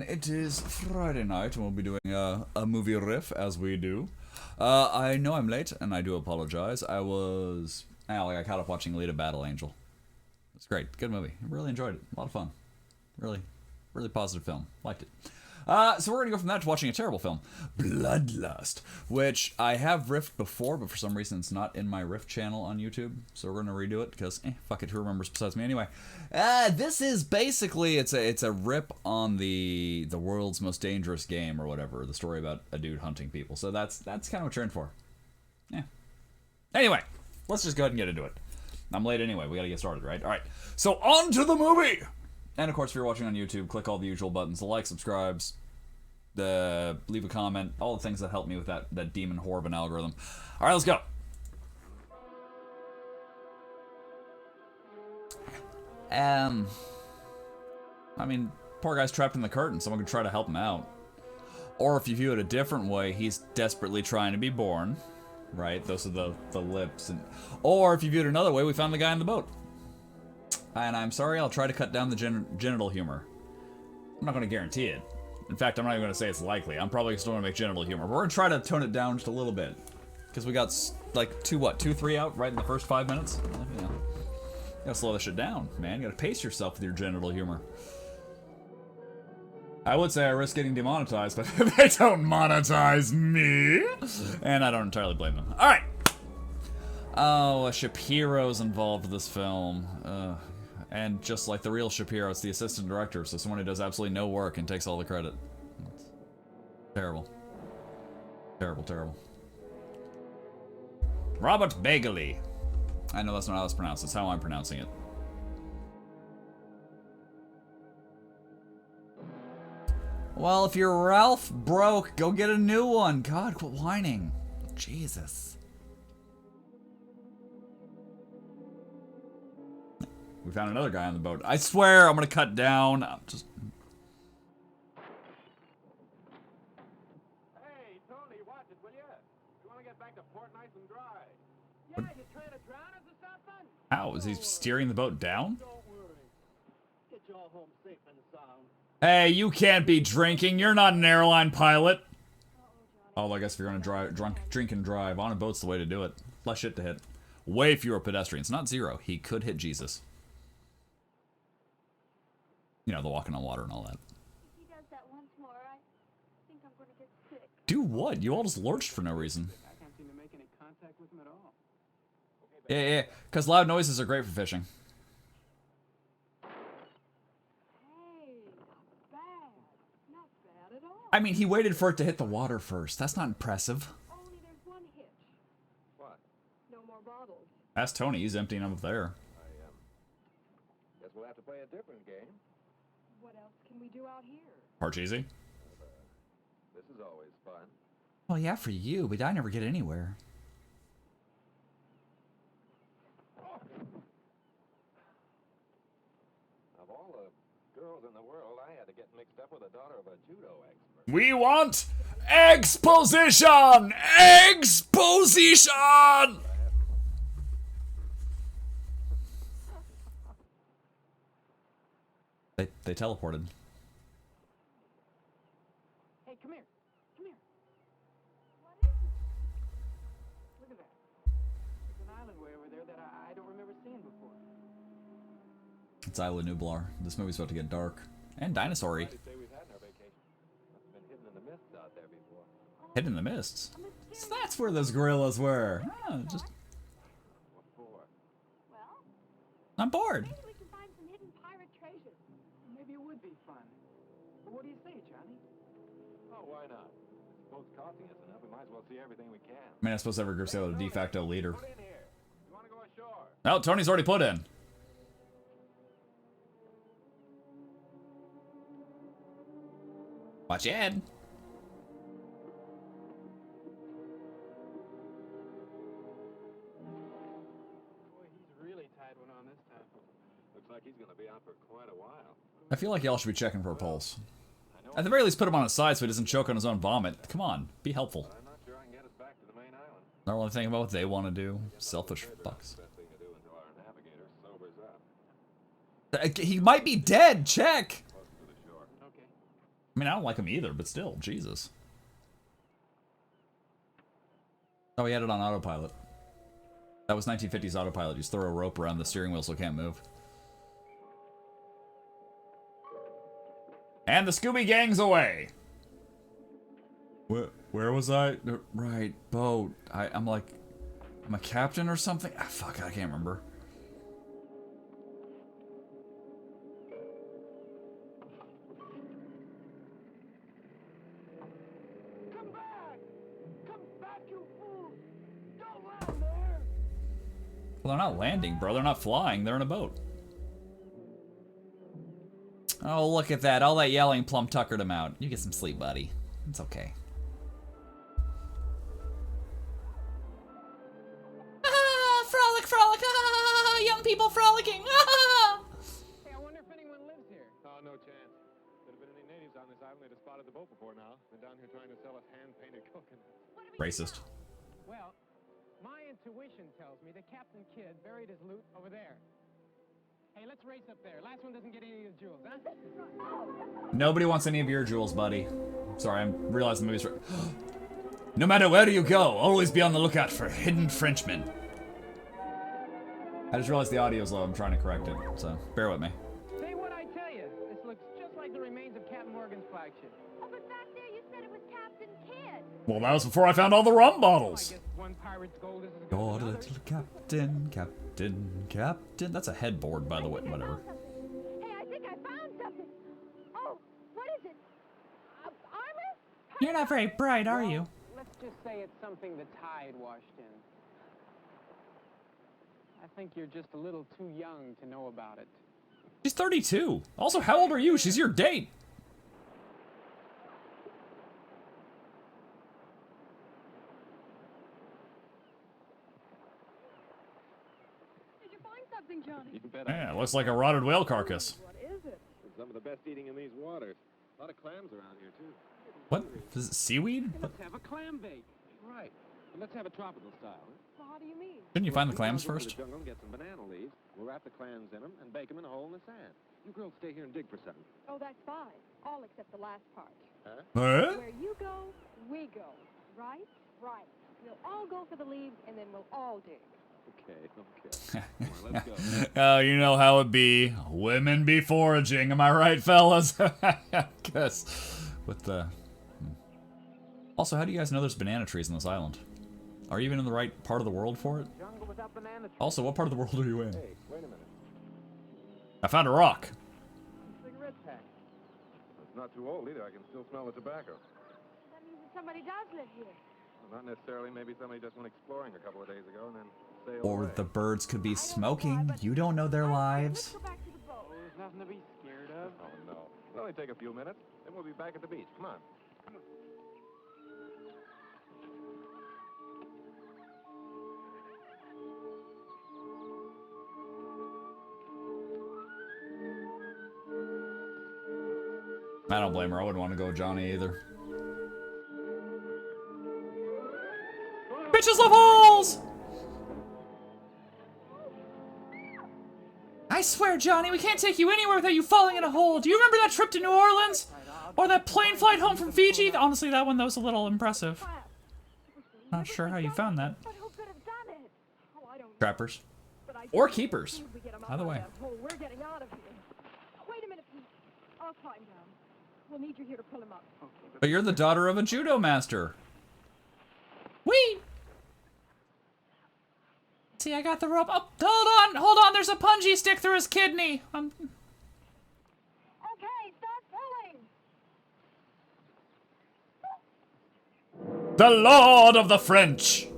It is Friday night, and we'll be doing a movie riff, as we do. I know I'm late, and I do apologize. I caught up watching Alita Battle Angel. It's great. Good movie. I really enjoyed it. A lot of fun. Really, really positive film. Liked it. So we're going to go from that to watching a terrible film, Bloodlust, which I have riffed before, but for some reason it's not in my riff channel on YouTube. So we're going to redo it because, fuck it, who remembers besides me anyway? This is basically, it's a rip on the world's most dangerous game or whatever, the story about a dude hunting people. So that's kind of what you're in for. Yeah. Anyway, let's just go ahead and get into it. I'm late anyway. We got to get started, right? All right. So on to the movie. And of course, if you're watching on YouTube, click all the usual buttons: the like, subscribes, leave a comment, all the things that help me with that demon whore of an algorithm. All right, let's go. I mean, poor guy's trapped in the curtain. Someone could try to help him out. Or if you view it a different way, he's desperately trying to be born. Right? Those are the lips. Or if you view it another way, we found the guy in the boat. And I'm sorry, I'll try to cut down the genital humor. I'm not going to guarantee it. In fact, I'm not even going to say it's likely. I'm probably still going to make genital humor. We're going to try to tone it down just a little bit. Because we got, like, 3 out right in the first 5 minutes? You know, you gotta slow this shit down, man. You gotta pace yourself with your genital humor. I would say I risk getting demonetized, but they don't monetize me. And I don't entirely blame them. Alright! Oh, Shapiro's involved with this film. And just like the real Shapiro, it's the assistant director, so someone who does absolutely no work and takes all the credit. It's terrible. Terrible, terrible. Robert Bagley. I know that's not how it's pronounced, that's how I'm pronouncing it. Well, if your Ralph broke, go get a new one. God, quit whining. Jesus. We found another guy on the boat. I swear I'm gonna cut down. I'm just... Hey, Tony, watch it, will ya? You wanna get back to port nice and dry? Yeah, you trying to drown us or something? How? Is he steering the boat down? Don't worry. Get you all home safe and sound. Hey, you can't be drinking. You're not an airline pilot. Oh, I guess if you're gonna drink and drive, on a boat's the way to do it. Less shit to hit. Way fewer pedestrians. Not zero. He could hit Jesus. You know, the walking on water and all that. If he does that once more, I think I'm gonna get sick. Do what? You all just lurched for no reason. I can't seem to make any contact with him at all. Yeah, because loud noises are great for fishing. Hey, not bad. Not bad at all. I mean, he waited for it to hit the water first. That's not impressive. Only there's one hitch. What? No more bottles. Ask Tony. He's emptying them up there. Guess we'll have to play a different game. What else can we do out here? Parcheesi? This is always fun. Well, yeah, for you, but I never get anywhere. Of all the girls in the world, I had to get mixed up with the daughter of a judo expert. We want exposition! Exposition! They teleported. Hey, come here. Come here. What is it? Look at that. There's an island way over there that I don't remember seeing before. It's Isla Nublar. This movie's about to get dark. And dinosaur-y. Mighty say we've had in our vacation. Must have been hidden in the mists out there before. Hidden in the mists. A mysterious... So that's where those gorillas were. Oh, just... What for? Well, I'm bored. maybe we can find some hidden pirate treasure. Maybe it would be fun. But what do you say, Johnny? Oh, why not? This boat's costing us enough. We might as well see everything we can. I mean, I suppose every group's got a de facto leader. Put in here. You want to go ashore? Oh, Tony's already put in. Watch your head. Boy, he's really tied one on this time. Looks like he's going to be out for quite a while. I feel like y'all should be checking for a pulse. I know. At the very least, put him on his side so he doesn't choke on his own vomit. Come on, be helpful. I'm not sure I can get us back to the main island. Not really thinking about what they want to do. Selfish fucks. Best thing to do until our navigator sobers up. He might be dead. Check. Close to the shore. Okay. I mean, I don't like him either, but still, Jesus. Oh, he had it on autopilot. That was 1950s autopilot. You just throw a rope around the steering wheel so it can't move. And the Scooby Gang's away. Where was I? Right, boat. I'm like, I'm a captain or something? Ah, fuck, I can't remember. Come back! Come back, you fool! Don't land there! Well, they're not landing, bro. They're not flying. They're in a boat. Oh, look at that. All that yelling plumb tuckered him out. You get some sleep, buddy. It's okay. Ah, frolic, frolic. Ah, young people frolicking. Ah. Hey, I wonder if anyone lives here. Oh, no chance. If there'd been any natives on this island, they'd have spotted the boat before now. They're down here trying to sell us hand-painted coconuts. Racist. Well, my intuition tells me that Captain Kidd buried his loot over there. Hey, let's race up there. Last one doesn't get any of the jewels, huh? Nobody wants any of your jewels, buddy. Sorry, I'm realizing the movie's... No matter where you go, always be on the lookout for hidden Frenchmen. I just realized the audio's low. I'm trying to correct it, so bear with me. Say what I tell you. This looks just like the remains of Captain Morgan's flagship. Oh, but back there you said it was Captain Kidd. Well, that was before I found all the rum I bottles. guess one pirate's gold is as good Your as another. little captain, captain, captain. That's a headboard, by the way. Whatever. Hey, I think I found something. Oh, what is it? Armor? You're not very bright, are you? Let's just say it's something the tide washed in. I think you're just a little too young to know about it. She's 32. Also, how old are you? She's your date. Did you find something, Johnny? You bet. Yeah, looks like a rotted whale carcass. What is it? It's some of the best eating in these waters. A lot of clams around here, too. What? Is it seaweed? Let's have a clam bake. Right. But let's have a tropical style. Well, how do you mean? Shouldn't you find the We clams gotta go to first? the jungle and get some banana leaves. We'll wrap the clams in them and bake them in a hole in the sand. You girls stay here and dig for something. Oh, that's fine. All except the last part. Huh? Huh? Where you go, we go. Right? Right. We'll all go for the leaves, and then we'll all dig. Okay. Come on, let's go. Oh, you know how it be. Women be foraging. Am I right, fellas? Guess with the. Also, how do you guys know there's banana trees on this island? Are you even in the right part of the world for it? Jungle without banana trees. Also, what part of the world are you in? Hey, wait a minute. I found a rock. Cigarette pack. It's not too old either. I can still smell the tobacco. That means that somebody does live here. Well, not necessarily. Maybe somebody just went exploring a couple of days ago and then sailed Or away. the birds could be I don't know why, smoking. but- You don't know their Let's lives. go back to the boat. Oh, there's nothing to be scared of. Oh, no. It'll only take a few minutes. Then we'll be back at the beach. Come on. Come on. I don't blame her. I wouldn't want to go with Johnny either. Bitches love holes! I swear, Johnny, we can't take you anywhere without you falling in a hole. Do you remember that trip to New Orleans? Or that plane flight home from Fiji? Honestly, that one, that was a little impressive. Not sure how you found that. But who could have done it? Oh, I don't know. Trappers. But I Or do keepers. think we get 'em out Either of way. that hole. We're getting out of here. Wait a minute, Pete. I'll climb down. We'll need you here to pull him up. But you're the daughter of a judo master. Whee! See, I got the rope. Oh, hold on. There's a punji stick through his kidney. Okay, start pulling. The Lord of the French.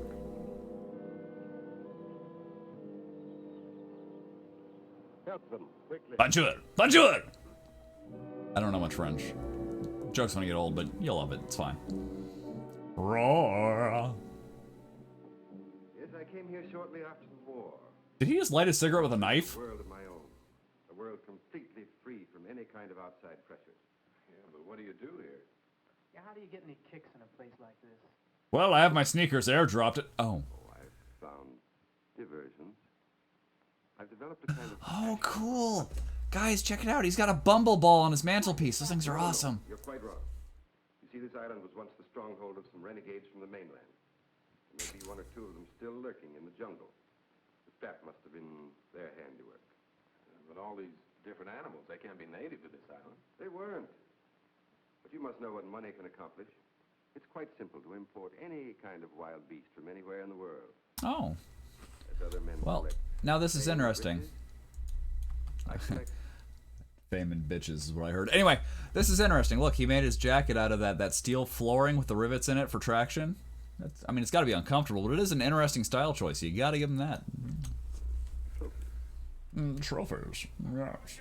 Help them, quickly. Bonjour. Bonjour. I don't know much French. Joke's gonna get old, but you'll love it. It's fine. Roar. Yes, I came here shortly after the war. Did he just light a cigarette with a knife? A world of my own. A world completely free from any kind of outside pressures. Yeah, but what do you do here? Yeah, how do you get any kicks in a place like this? Well, I have my sneakers airdropped it. Oh. Oh, I've found diversions. I've developed a kind of Oh, cool. Guys, check it out. He's got a bumble ball on his mantelpiece. Those things are awesome. You're quite wrong. You see, this island was once the stronghold of some renegades from the mainland. Maybe one or two of them still lurking in the jungle. That must have been their handiwork. But all these different animals, they can't be native to this island. They weren't. But you must know what money can accomplish. It's quite simple to import any kind of wild beast from anywhere in the world. Oh. As other men Well, collect now this is fame and interesting. riches, I collect Fame and bitches is what I heard. Anyway, this is interesting. Look, he made his jacket out of that steel flooring with the rivets in it for traction. I mean, it's got to be uncomfortable, but it is an interesting style choice. You got to give him that. Trophies. Yes.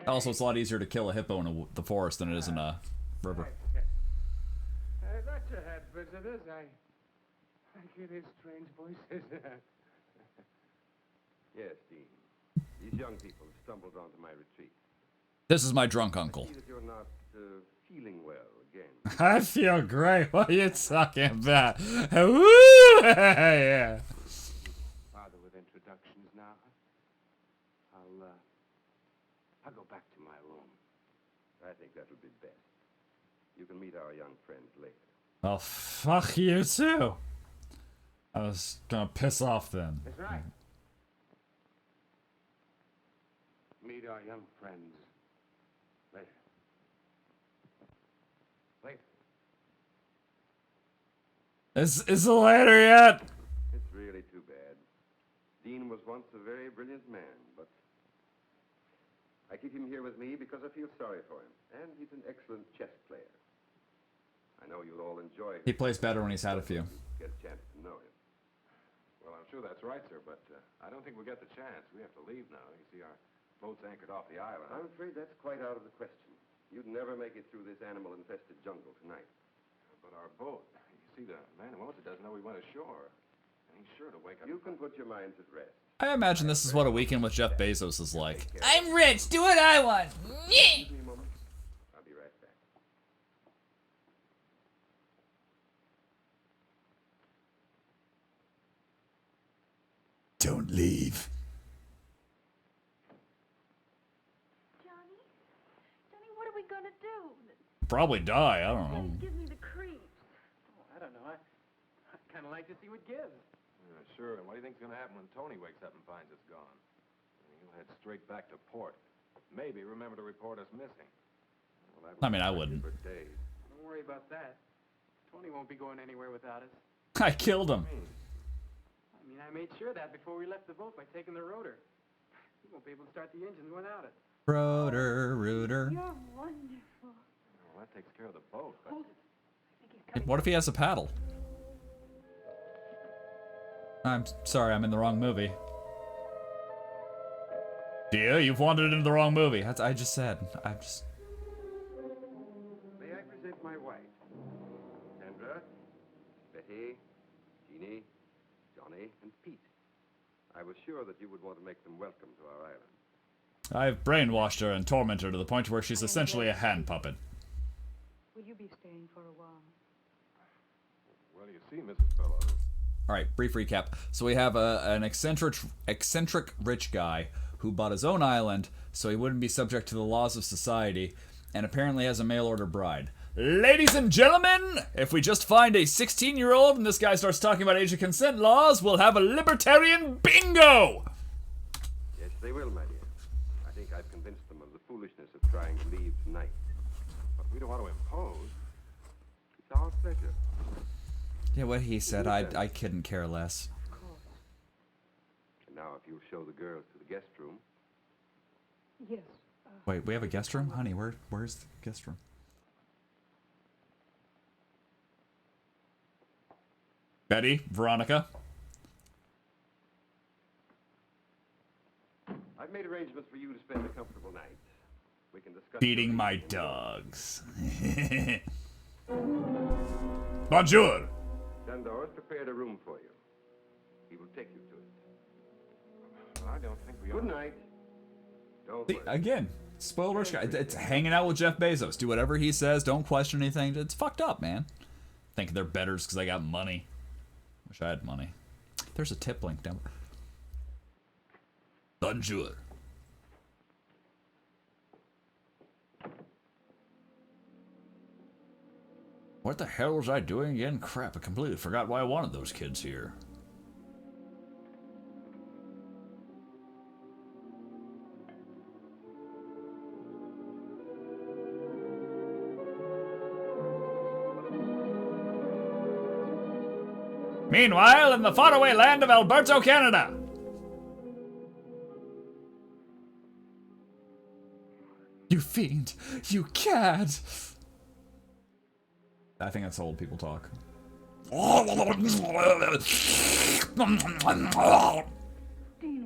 Also, it's a lot easier to kill a hippo in the forest than it is in a river. I thought you had visitors. I hear these strange voices. Yes, Dean. These young people have stumbled onto my retreat. This is my drunk I uncle. see that you're not feeling well again. I feel great. What are you talking about? Woo! Yeah. Bother with introductions now. I'll go back to my room. I think that'll be best. You can meet our young friends later. Well, fuck you too. I was gonna piss off then. That's right. Meet our young friends later. Later. Is it later yet? It's really too bad. Dean was once a very brilliant man, but I keep him here with me because I feel sorry for him. And he's an excellent chess player. I know you'll all enjoy He plays better when he's had a few. get a chance to know him. Well, I'm sure that's right, sir, but I don't think we'll get the chance. We have to leave now. You see, our boat's anchored off the island. I'm afraid that's quite out of the question. You'd never make it through this animal-infested jungle tonight. But our boat, you see, the man who owns it doesn't know we went ashore. And he's sure to wake up. You can put your minds at rest. I imagine this is what a weekend with Jeff Bezos is like. I'm rich. Do what I want. Give me a moment. I'll be right back. Don't leave. Johnny? Johnny, what are we gonna do? Probably die. I don't know. Give me the creeps. Oh, I don't know. I kind of like to see what gives. Sure, and what do you think's going to happen when Tony wakes up and finds us gone? He'll head straight back to port. Maybe remember to report us missing. Well, I mean, I wouldn't. For days. Don't worry about that. Tony won't be going anywhere without us. I killed him. I mean, I made sure that before we left the boat by taking the rotor. He won't be able to start the engines without it. Rotor, rooter. You're wonderful. Well, that takes care of the boat. But Hold it. I think he's coming. What if he has a paddle? I'm sorry, I'm in the wrong movie. Dear, you've wandered into the wrong movie. That's I just said. I'm just. May I present my wife? Sandra, Betty, Jeannie, Johnny, and Pete. I was sure that you would want to make them welcome to our island. I've brainwashed her and tormented her to the point where she's essentially a hand puppet. Will you be staying for a while? well, you see, Mrs. Bellows. All right, brief recap. So we have an eccentric rich guy who bought his own island so he wouldn't be subject to the laws of society, and apparently has a mail-order bride. Ladies and gentlemen, if we just find a 16-year-old and this guy starts talking about age of consent laws, we'll have a libertarian bingo! Yes, they will, my dear. I think I've convinced them of the foolishness of trying to leave tonight. But we don't want to impose. It's our pleasure. Yeah, what he said, I couldn't care less. Of course. And now, if you'll show the girls to the guest room. Yes. Wait, we have a guest room? Honey, where's the guest room? Betty, Veronica. I've made arrangements for you to spend a comfortable night. We can discuss... Beating my dogs. Bonjour. Dundar's prepared a room for you. He will take you to it. Well, I don't think we Good ought to. night. Don't See, worry. again, spoiled rich guy. It's hanging out with Jeff Bezos. Do whatever he says. Don't question anything. It's fucked up, man. Think they're better because I got money. Wish I had money. There's a tip link down. Bonjour. What the hell was I doing again? Crap, I completely forgot why I wanted those kids here. Meanwhile, in the faraway land of Alberto, Canada. You fiend! You cad! I think that's how old people talk. Dean,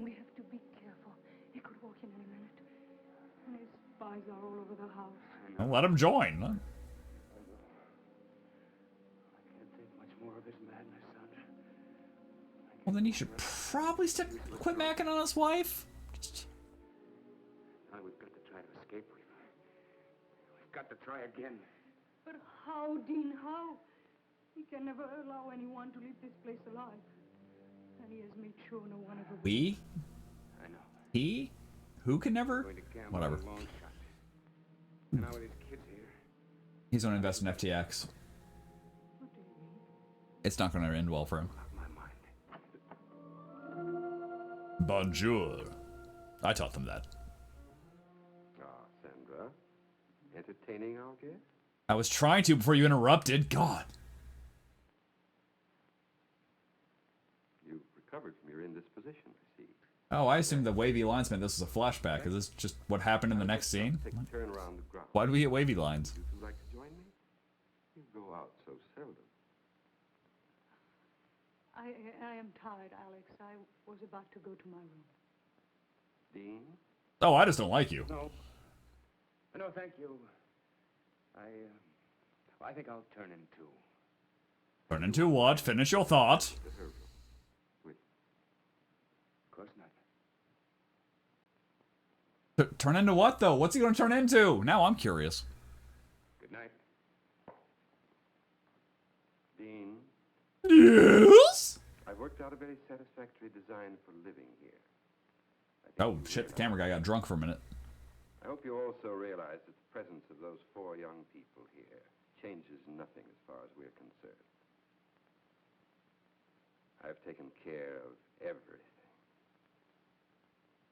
we have to be careful. He could walk in any minute. And his spies are all over the house. Well, let him join. I can't take much more of his madness, Sandra. Well, then you should probably quit macking on his wife. Now we've got to try to escape. We've got to try again. But how, Dean, how? He can never allow anyone to leave this place alive. And he has made sure no one ever will. We? I know. He? Who can never? Going to gamble Whatever. on a long shot. And now with his kids here. He's going to invest in FTX. What do you mean? It's not going to end well for him. Out my mind. Bonjour. I taught them that. Ah, Sandra. Entertaining our guest? I was trying to before you interrupted. God. You've recovered from your indisposition, I see. Oh, I assumed the wavy lines meant this was a flashback. Is this just what happened in the next scene? Take a turn around the ground. Why do we get wavy lines? Would you like to join me? You go out so seldom. I am tired, Alex. I was about to go to my room. Dean? Oh, I just don't like you. No. No, thank you. I think I'll turn into. Turn into what? Finish your thought. To her room. With Of course not. Turn into what, though? What's he going to turn into? Now I'm curious. Good night. Dean, Yes? I've worked out a very satisfactory design for living here. I think Oh, you shit, the realize- camera guy got drunk for a minute. I hope you also realize that the presence of those 4 young people here changes nothing as far as we're concerned. I've taken care of everything.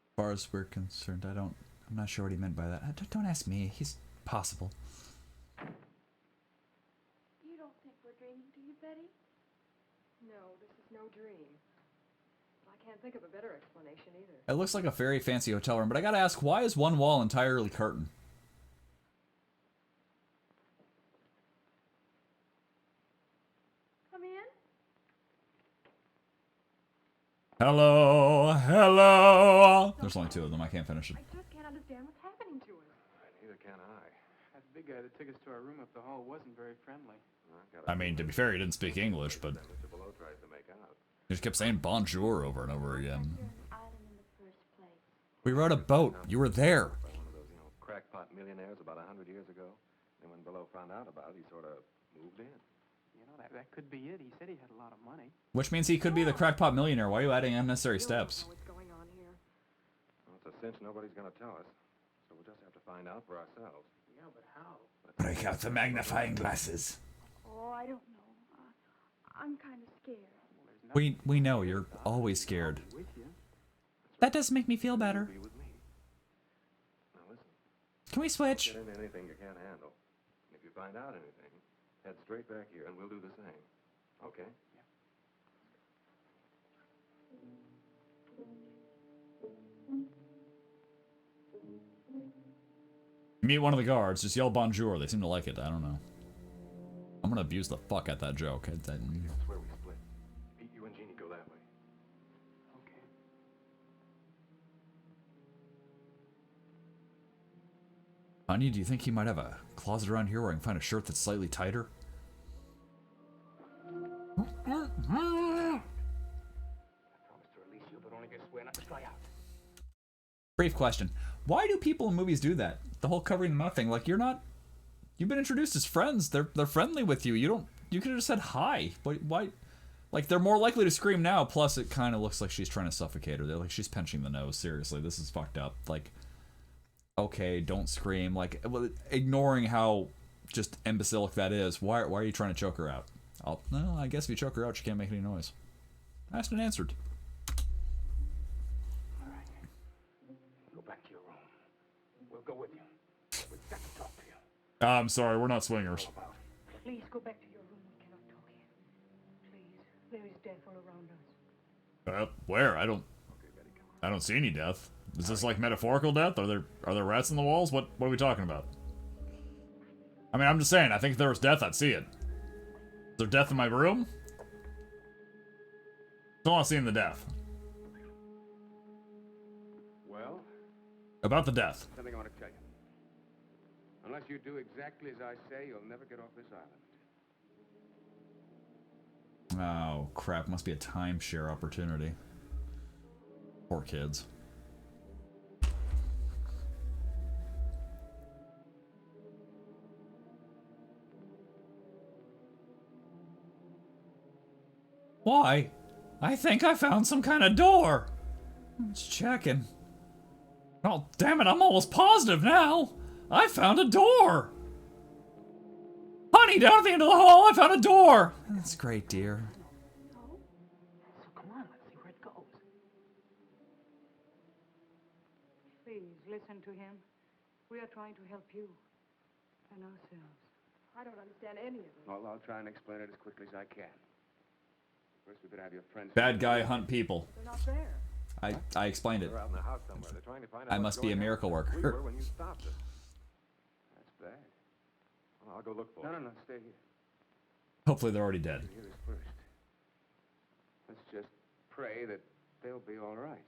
As far as we're concerned, I'm not sure what he meant by that. Don't ask me. He's possible. You don't think we're dreaming, do you, Betty? No, this is no dream. I can't think of a better explanation either. It looks like a very fancy hotel room, but I gotta ask, why is one wall entirely curtained? Come in. Hello, hello. There's only 2 of them. I can't finish it. I just can't understand what's happening to us. Neither can I. That big guy that took us to our room up the hall wasn't very friendly. I mean, to be fair, he didn't speak English, but Mr. Below tries to make out. he just kept saying bonjour over and over again. You're an island in the first place. We rode a boat. You were there. By one of those, crackpot millionaires about 100 years ago. And when Below found out about it, he sort of moved in. You know, that could be it. He said he had a lot of money. Which means he could be the crackpot millionaire. Why are you adding unnecessary steps? What's going on here? Well, it's a cinch nobody's going to tell us. So we'll just have to find out for ourselves. Yeah, but how? Break out the magnifying glasses. Oh, I don't know. I'm kind of scared. We know you're always scared. With you. That does make me feel better. Be with me. Now listen, Can we switch? get into anything you can't handle. And if you find out anything, head straight back here and we'll do the same. Okay? Meet one of the guards. Just yell bonjour. They seem to like it. I don't know. I'm gonna abuse the fuck at that joke. That's where we split. Pete, you and Jeannie go that way. Okay. Honey, do you think he might have a closet around here where I can find a shirt that's slightly tighter? I promised to release you, but only if you swear not to fly out. Brief question. Why do people in movies do that? The whole covering the mouth thing. Like, you've been introduced as friends. They're friendly with you. You could have just said hi. Why? Like, they're more likely to scream now. Plus, it kind of looks like she's trying to suffocate her. They're like, she's pinching the nose. Seriously, this is fucked up. Like, okay, don't scream. Like, well, ignoring how just imbecilic that is, why are you trying to choke her out? No, I guess if you choke her out, she can't make any noise. Asked and answered. All right. Go back to your room. We'll go with you. We've got to talk to you. I'm sorry, we're not swingers. Please go back to your room. We cannot talk here. Please. There is death all around us. Where? I don't see any death. Is this like metaphorical death? Are there rats in the walls? What are we talking about? I mean, I'm just saying, I think if there was death, I'd see it. Is there death in my room? Don't want to see the death. Well? About the death. Something I want to tell you. Unless you do exactly as I say, you'll never get off this island. Oh, crap. Must be a timeshare opportunity. Poor kids. Why? I think I found some kind of door. I'm just checking. Oh, damn it, I'm almost positive now. I found a door. Honey, down at the end of the hall, I found a door. That's great, dear. So come on, let's see where it goes. Please, listen to him. We are trying to help you. And ourselves. I don't understand any of it. Well, I'll try and explain it as quickly as I can. First, we better have your friends. Bad guy hunt people. They're not there. I explained it. They're out in the house somewhere. They're trying to find out I what's must be a going on. miracle worker. We were when you stopped us. That's bad. Well, I'll go look for them. No, stay here. Hopefully they're already dead. Hear this first. Let's just pray that they'll be all right.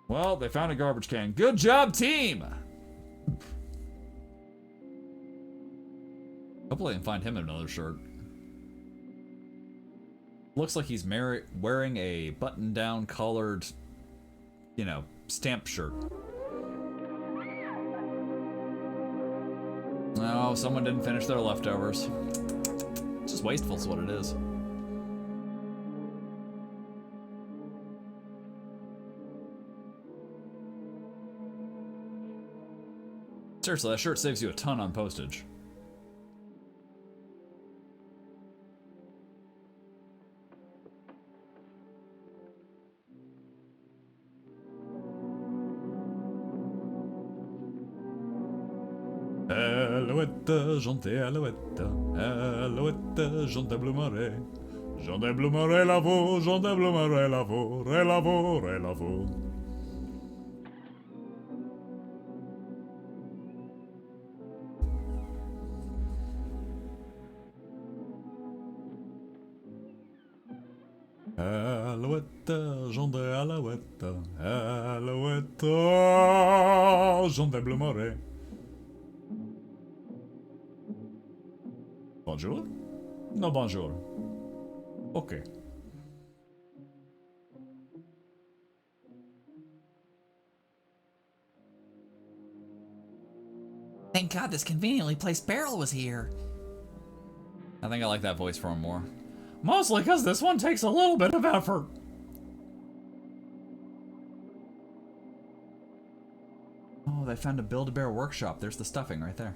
Well, they found a garbage can. Good job, team! Hopefully I can find him another shirt. Looks like he's wearing a button-down collared, you know, stamp shirt. No, someone didn't finish their leftovers. It's just wasteful is what it is. Seriously, that shirt saves you a ton on postage. Alouette, chantez alouette, alouette, chantez bleu marais. Chantez bleu marais lavo, chantez bleu marais lavo, relavo, relavo. Alouette, chantez alouette, alouette, chantez bleu marais. Bonjour? No, bonjour. Okay. Thank God this conveniently placed barrel was here. I think I like that voice for him more. Mostly because this one takes a little bit of effort. Oh, they found a Build-A-Bear workshop. There's the stuffing right there.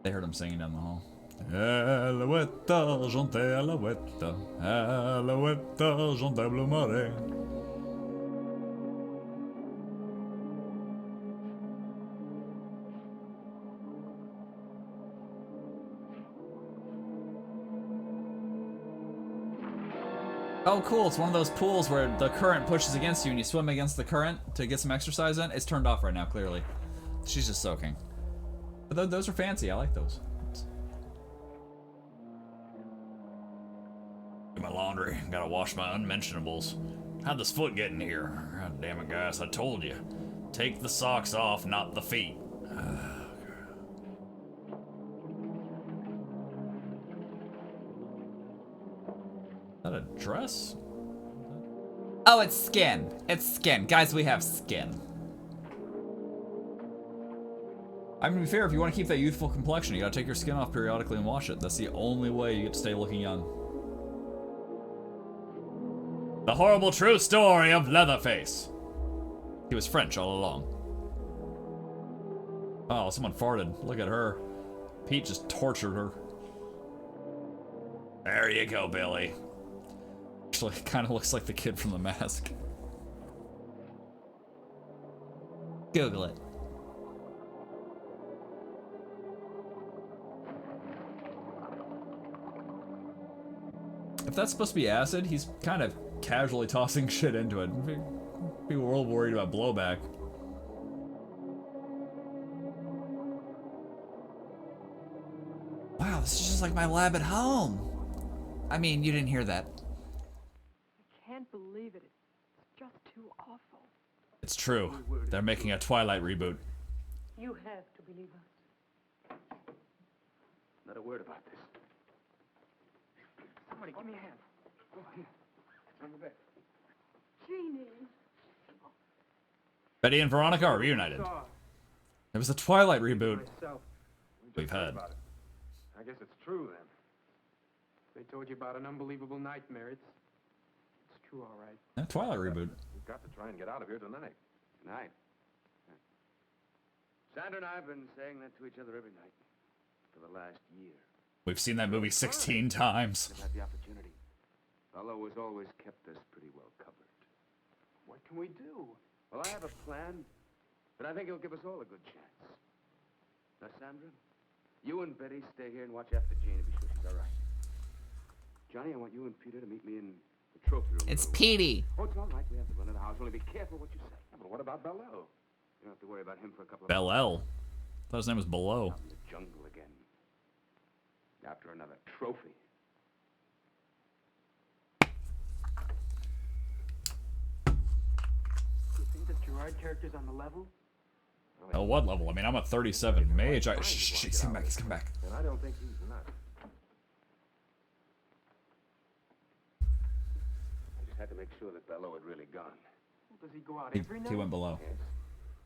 They heard him singing down the hall. Alouette, chantez alouette, alouette, chantez bleu marais. Oh, cool. It's one of those pools where the current pushes against you and you swim against the current to get some exercise in. It's turned off right now, clearly. She's just soaking. But those are fancy. I like those. Do my laundry. Gotta wash my unmentionables. How'd this foot get in here? God damn it, guys. I told you. Take the socks off, not the feet. Is that a dress? Oh, it's skin. It's skin. Guys, we have skin. I mean, to be fair, if you want to keep that youthful complexion, you gotta take your skin off periodically and wash it. That's the only way you get to stay looking young. The horrible true story of Leatherface. He was French all along. Oh, someone farted. Look at her. Pete just tortured her. There you go, Billy. Actually, it kind of looks like the kid from The Mask. Google it. If that's supposed to be acid, he's kind of casually tossing shit into it. People were all worried about blowback. Wow, this is just like my lab at home. I mean, you didn't hear that. I can't believe it. It's just too awful. It's true. They're making a Twilight reboot. You have to believe us. Not a word about this. Somebody give me a hand. Oh, here. It's on the bed. Jeannie. Betty and Veronica are reunited. It was the Twilight reboot we've had. I guess it's true then. They told you about an unbelievable nightmare. It's true, all right. Yeah, Twilight reboot. We've got to try and get out of here tonight. Tonight? Sandra and I have been saying that to each other every night for the last year. We've seen that movie 16 times. We've had the opportunity. Fellow has always kept us pretty well covered. What can we do? Well, I have a plan, but I think it'll give us all a good chance. Now, Sandra, you and Betty stay here and watch after Jean and be sure she's all right. Johnny, I want you and Peter to meet me in the trophy room. It's Petey. Oh, it's all right. We have to run to the house. Only be careful what you say. Yeah, but what about Bel-El? You don't have to worry about him for a couple of Bel-El. I thought his name was Below. Out in the jungle again. After another trophy. You think that Gerard character's on the level? Oh, what level? I mean, I'm a 37 mage. Shh, he's come back, he's come back. And I don't think he's nuts. I just had to make sure that Bello had really gone. Well, does he go out He, every night? he went below. Yes.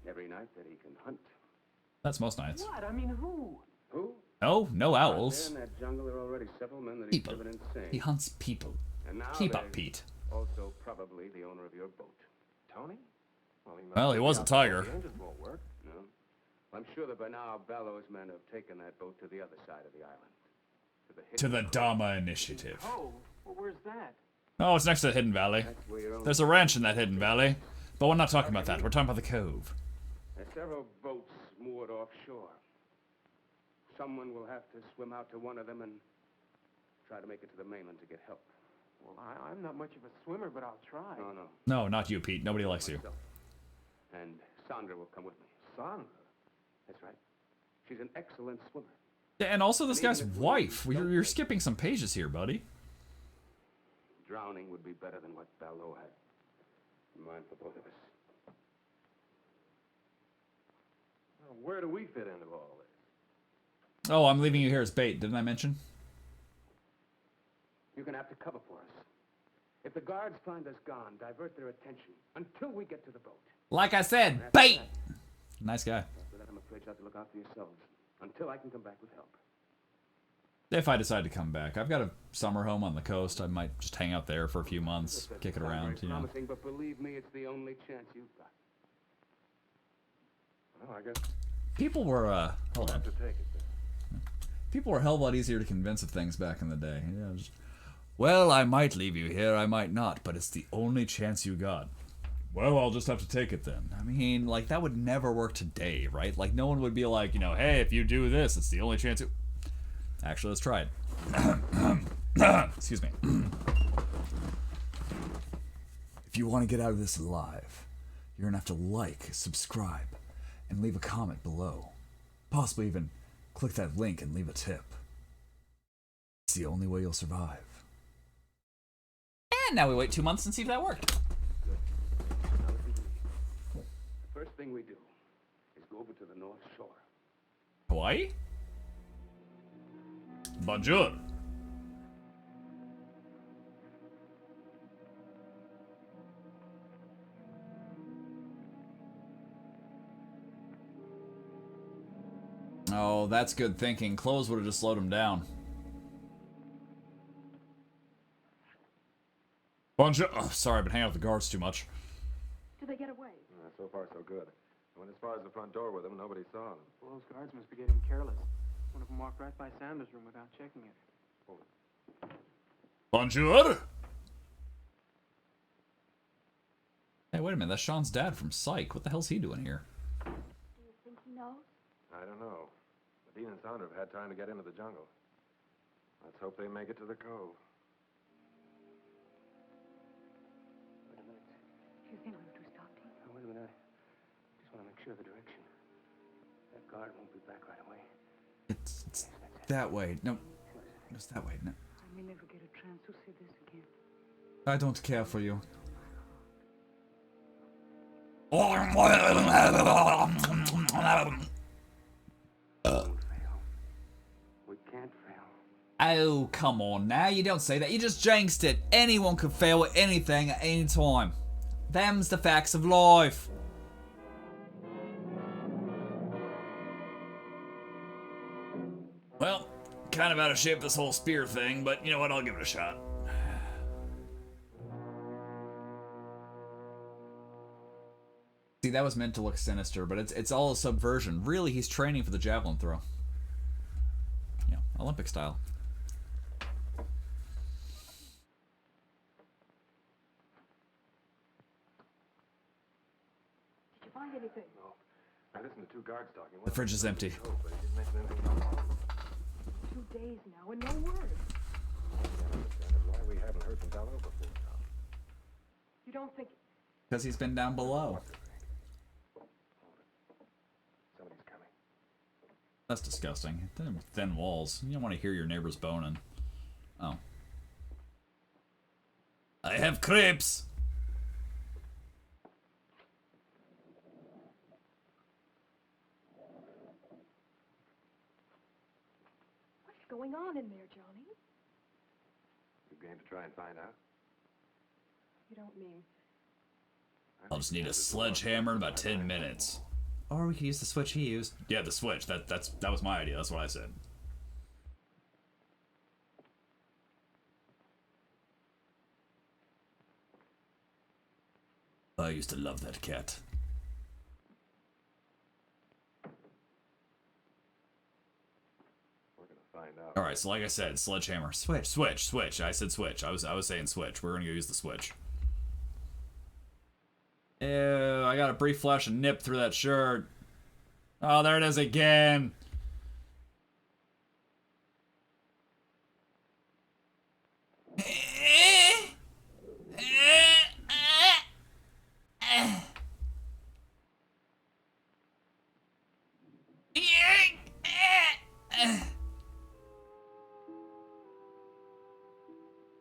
Every night that he can hunt. That's most nights. What? I mean, who? Who? Oh, no Out owls. there in that jungle, there are already several men that he's People. driven insane. He hunts people. And now Keep up, there's Pete. Also, probably the owner of your boat. Tony? Well, he was a tiger. The engines won't work. No? I'm sure that by now Bello's men have taken that boat to the other side of the island. To the Dama Initiative. Oh, well, where's that? Oh, it's next to the Hidden Valley. That's where your own... There's a ranch in that Hidden Valley. But we're not talking about that. We're talking about the cove. There's several boats moored offshore. Someone will have to swim out to one of them and try to make it to the mainland to get help. Well, I'm not much of a swimmer, but I'll try. No, no. No, not you, Pete. Nobody likes you. Myself. And Sandra will come with me. Sandra? That's right. She's an excellent swimmer. Yeah, and also this guy's wife. You're skipping some pages here, buddy. Drowning would be better than what Bello had in mind for both of us. Well, where do we fit into all this? Oh, I'm leaving you here as bait. Didn't I mention? You're gonna have to cover for us. If the guards find us gone, divert their attention until we get to the boat. Like I said, bait! Nice guy. After that, I'm afraid you'll have to look out for yourselves until I can come back with help. If I decide to come back. I've got a summer home on the coast. I might just hang out there for a few months, kick it around, you know. Promising, but believe me, it's the only chance you've got. Well, I guess People were, hold we'll on. have to take it then. People were a hell of a lot easier to convince of things back in the day. Yeah, just, well, I might leave you here, I might not, but it's the only chance you got. Well, I'll just have to take it then. I mean, like, that would never work today, right? Like, no one would be like, you know, hey, if you do this, it's the only chance you... Actually, let's try it. Excuse me. If you want to get out of this alive, you're going to have to like, subscribe, and leave a comment below. Possibly even click that link and leave a tip. It's the only way you'll survive. And now we wait 2 months and see if that worked. Good. Now listen to me. The first thing we do is go over to the North Shore. Hawaii? Bonjour. Oh, that's good thinking. Clothes would have just slowed him down. Bonjour. Oh, sorry, I've been hanging out with the guards too much. Did they get away? So far, so good. I went as far as the front door with them, nobody saw them. Well, those guards must be getting careless. One of them walked right by Sanders' room without checking it. Bonjour. Hey, wait a minute. That's Sean's dad from Psych. What the hell's he doing here? Do you think he knows? I don't know. But Dean and Sandra have had time to get into the jungle. Let's hope they make it to the cove. Wait a minute. Do you think we have to stop, Dean? Now, wait a minute. I just want to make sure of the direction. That guard won't be back right away. It's that way. No. It's that way. No. I may never get a chance to see this again. I don't care for you. We can't fail. Oh, come on now. You don't say that. You just jinxed it. Anyone could fail at anything at any time. Them's the facts of life. Well, kind of out of shape this whole spear thing, but you know what? I'll give it a shot. See, that was meant to look sinister, but it's all a subversion. Really, he's training for the javelin throw. Yeah, Olympic style. Did you find anything? No. I listened to two guards talking. The fridge is empty. Oh, but he didn't mention anything about it. 2 days now and no word. That's why we haven't heard from Talos before. You don't think... Because he's been down below. Somebody's coming. That's disgusting. Thin walls. You don't want to hear your neighbors boning. Oh. I have crepes! What's going on in there, Johnny? You game to try and find out? You don't mean... I'll just need a sledgehammer in about 10 minutes. Or we could use the switch he used. Yeah, the switch. That was my idea. That's what I said. I used to love that cat. We're gonna find out. All right, so like I said, sledgehammer. Switch. I said switch. I was saying switch. We're gonna go use the switch. Ew, I got a brief flash of nip through that shirt. Oh, there it is again.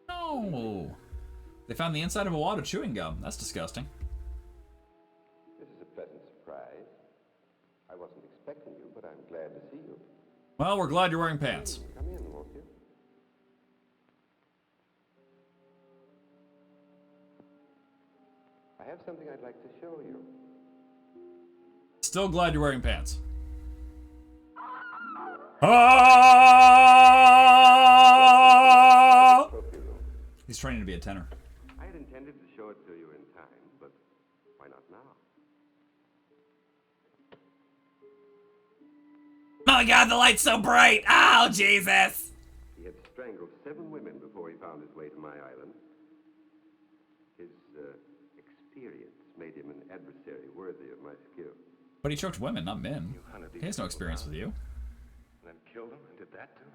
No. They found the inside of a wad of chewing gum. That's disgusting. This is a pleasant surprise. I wasn't expecting you, but I'm glad to see you. Well, we're glad you're wearing pants. Come in, won't you? I have something I'd like to show you. Still glad you're wearing pants. Ah! He's training to be a tenor. I had intended to show it to you in time, but why not now? Oh my god, the light's so bright! Oh, Jesus! He had strangled 7 women before he found his way to my island. His experience made him an adversary worthy of my skill. But he choked women, not men. He has no experience with you. And then killed him and did that to him?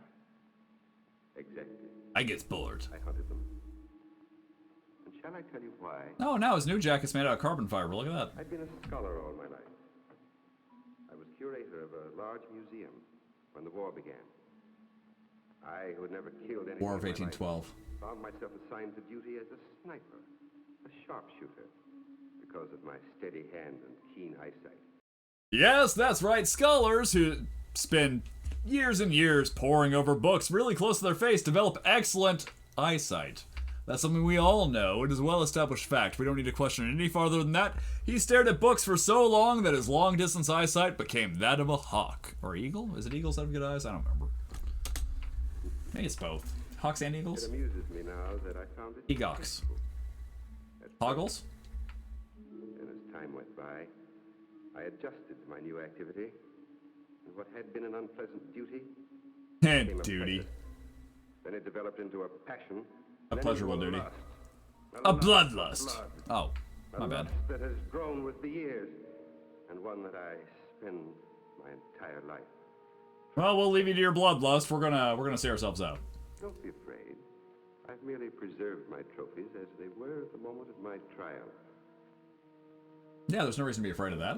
Exactly. I get bored. I hunted them. And shall I tell you why? Oh, now his new jacket's made out of carbon fiber. Look at that. I'd been a scholar all my life. I was curator of a large museum when the war began. I, who had never killed anyone War of in my life, 1812. found myself assigned to duty as a sniper, a sharpshooter, because of my steady hand and keen eyesight. Yes, that's right. Scholars who spend years and years poring over books really close to their face develop excellent eyesight. That's something we all know. It is a well-established fact. We don't need to question it any farther than that. He stared at books for so long that his long-distance eyesight became that of a hawk. Or eagle? Is it eagles that have good eyes? I don't remember. Maybe it's both. Hawks and eagles? It amuses me now that I found it. Egox. Hoggles? And as time went by, I adjusted to my new activity. And what had been an unpleasant duty became a Duty. pleasure. Then it developed into a passion. A then pleasurable into duty. lust. A lust bloodlust. for Oh, blood. my A bad. lust that has grown with the years, and one that I spend my entire life. Well, we'll leave you to your bloodlust. We're gonna see ourselves out. Don't be afraid. I've merely preserved my trophies as they were at the moment of my trial. Yeah, there's no reason to be afraid of that.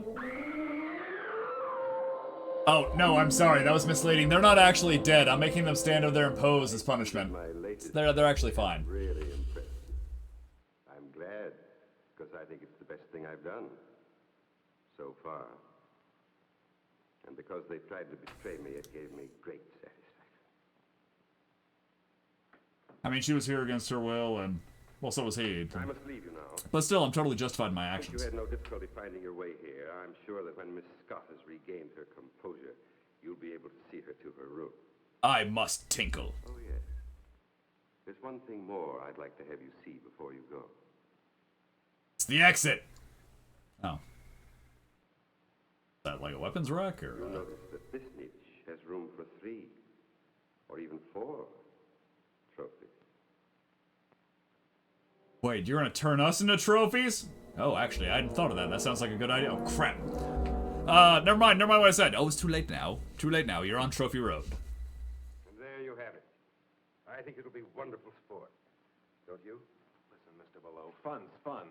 Oh, no, I'm sorry. That was misleading. They're not actually dead. I'm making them stand over there and pose as punishment. My latest They're actually fine. really impressed me. I'm glad, because I think it's the best thing I've done so far. And because they tried to betray me, it gave me great satisfaction. I mean, she was here against her will, and, well, so was he. I must leave you now. But still, I'm totally justified in my Since actions. you had no difficulty finding your way here, I'm sure that when Miss Scott has regained her composure, you'll be able to see her to her room. I must tinkle. Oh, yes. There's one thing more I'd like to have you see before you go. It's the exit. Oh. Is that like a weapons rack, or? You'll notice that this niche has room for 3, or even 4 trophies. Wait, you're gonna turn us into trophies? Oh, actually, I hadn't thought of that. That sounds like a good idea. Oh, crap. Never mind what I said. Oh, it's too late now. Too late now. You're on Trophy Road. And there you have it. I think it'll be wonderful sport. Don't you? Listen, Mr. Below, fun's fun.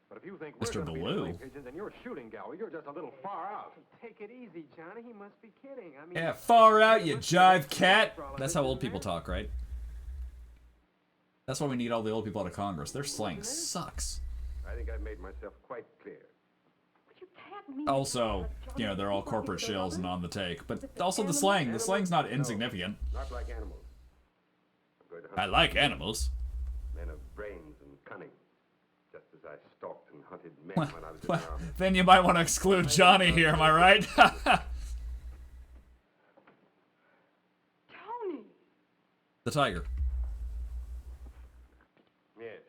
But if you think Mr. we're gonna be the Baloo? honey pigeons and you're a shooting gallery, you're just a little far out. Take it easy, Johnny. He must be kidding. I mean, Yeah, far out, you jive cat. That's how old people talk, right? That's why we need all the old people out of Congress. Their slang sucks. I think I've made myself quite clear. But you can't mean Also, you know, they're all corporate shills and on the take. But also the slang. The slang's not insignificant. Not like animals. I'm going to hunt I like animals. men of brains and cunning, just as I stalked and hunted men when I was in Well, the army. then you might want to exclude Johnny here, am I right? Tony. The tiger. Yes.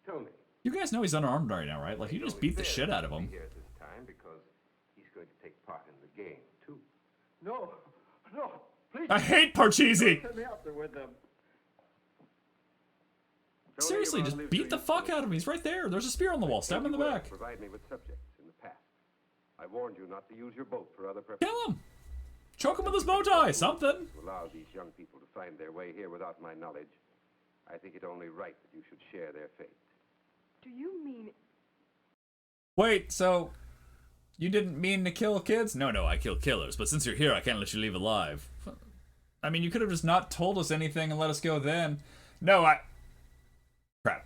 Tony. You guys know he's unarmed right now, right? Like, you just beat the shit out of him. Here this time because he's going to take part in the game, too. no, please. I hate Parcheesi! Let me out there with them. Tony, Seriously, you've just outlived beat your the fuck usefulness. out of him. He's right there. There's a spear on the wall. Stab him in the You back. Provide me with subjects in the past. I warned you not to use your boat for other purposes. Kill him! Choke him with his bow tie. Something. To allow these young people to find their way here without my knowledge, I think it only right that you should share their fate. Do you mean Wait, so you didn't mean to kill kids? No, I kill killers. But since you're here, I can't let you leave alive. I mean, you could have just not told us anything and let us go then. No, crap.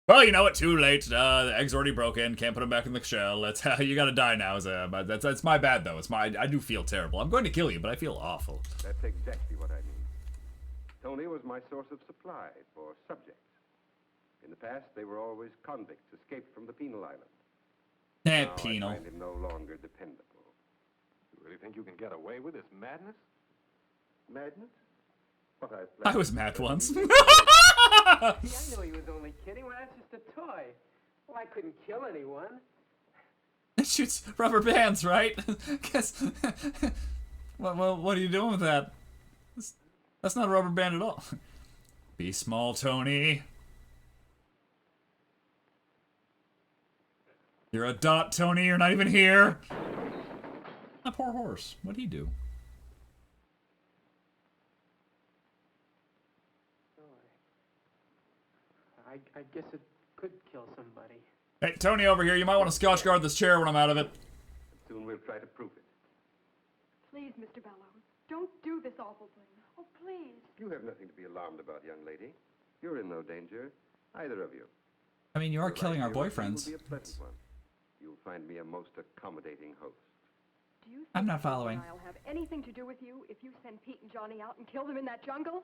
Well, you know what? Too late. The egg's already broken. Can't put him back in the shell. Let's. You gotta die now. But that's my bad though. It's my. I do feel terrible. I'm going to kill you, but I feel awful. That's exactly what I mean. Tony was my source of supply for subjects. In the past, they were always convicts escaped from the penal island. Now Penal. I find him no longer dependable. You really think you can get away with this madness? Madness? What I've I was mad once. See, I know he was only kidding. Well, that's just a toy. Well, I couldn't kill anyone. It shoots rubber bands, right? Guess. Well, what are you doing with that? That's not a rubber band at all. Be small, Tony. You're a dot, Tony. You're not even here. That poor horse. What'd he do? I guess it could kill somebody. Hey, Tony over here. You might want to Scotch guard this chair when I'm out of it. Soon we'll try to prove it. Please, Mr. Bellows, don't do this awful thing. Oh, please. You have nothing to be alarmed about, young lady. You're in no danger, either of you. I mean, you are Your killing our life here with me boyfriends. will be a pleasant one. You'll find me a most accommodating host. Do you think I'm not Johnny following. and I'll have anything to do with you if you send Pete and Johnny out and kill them in that jungle?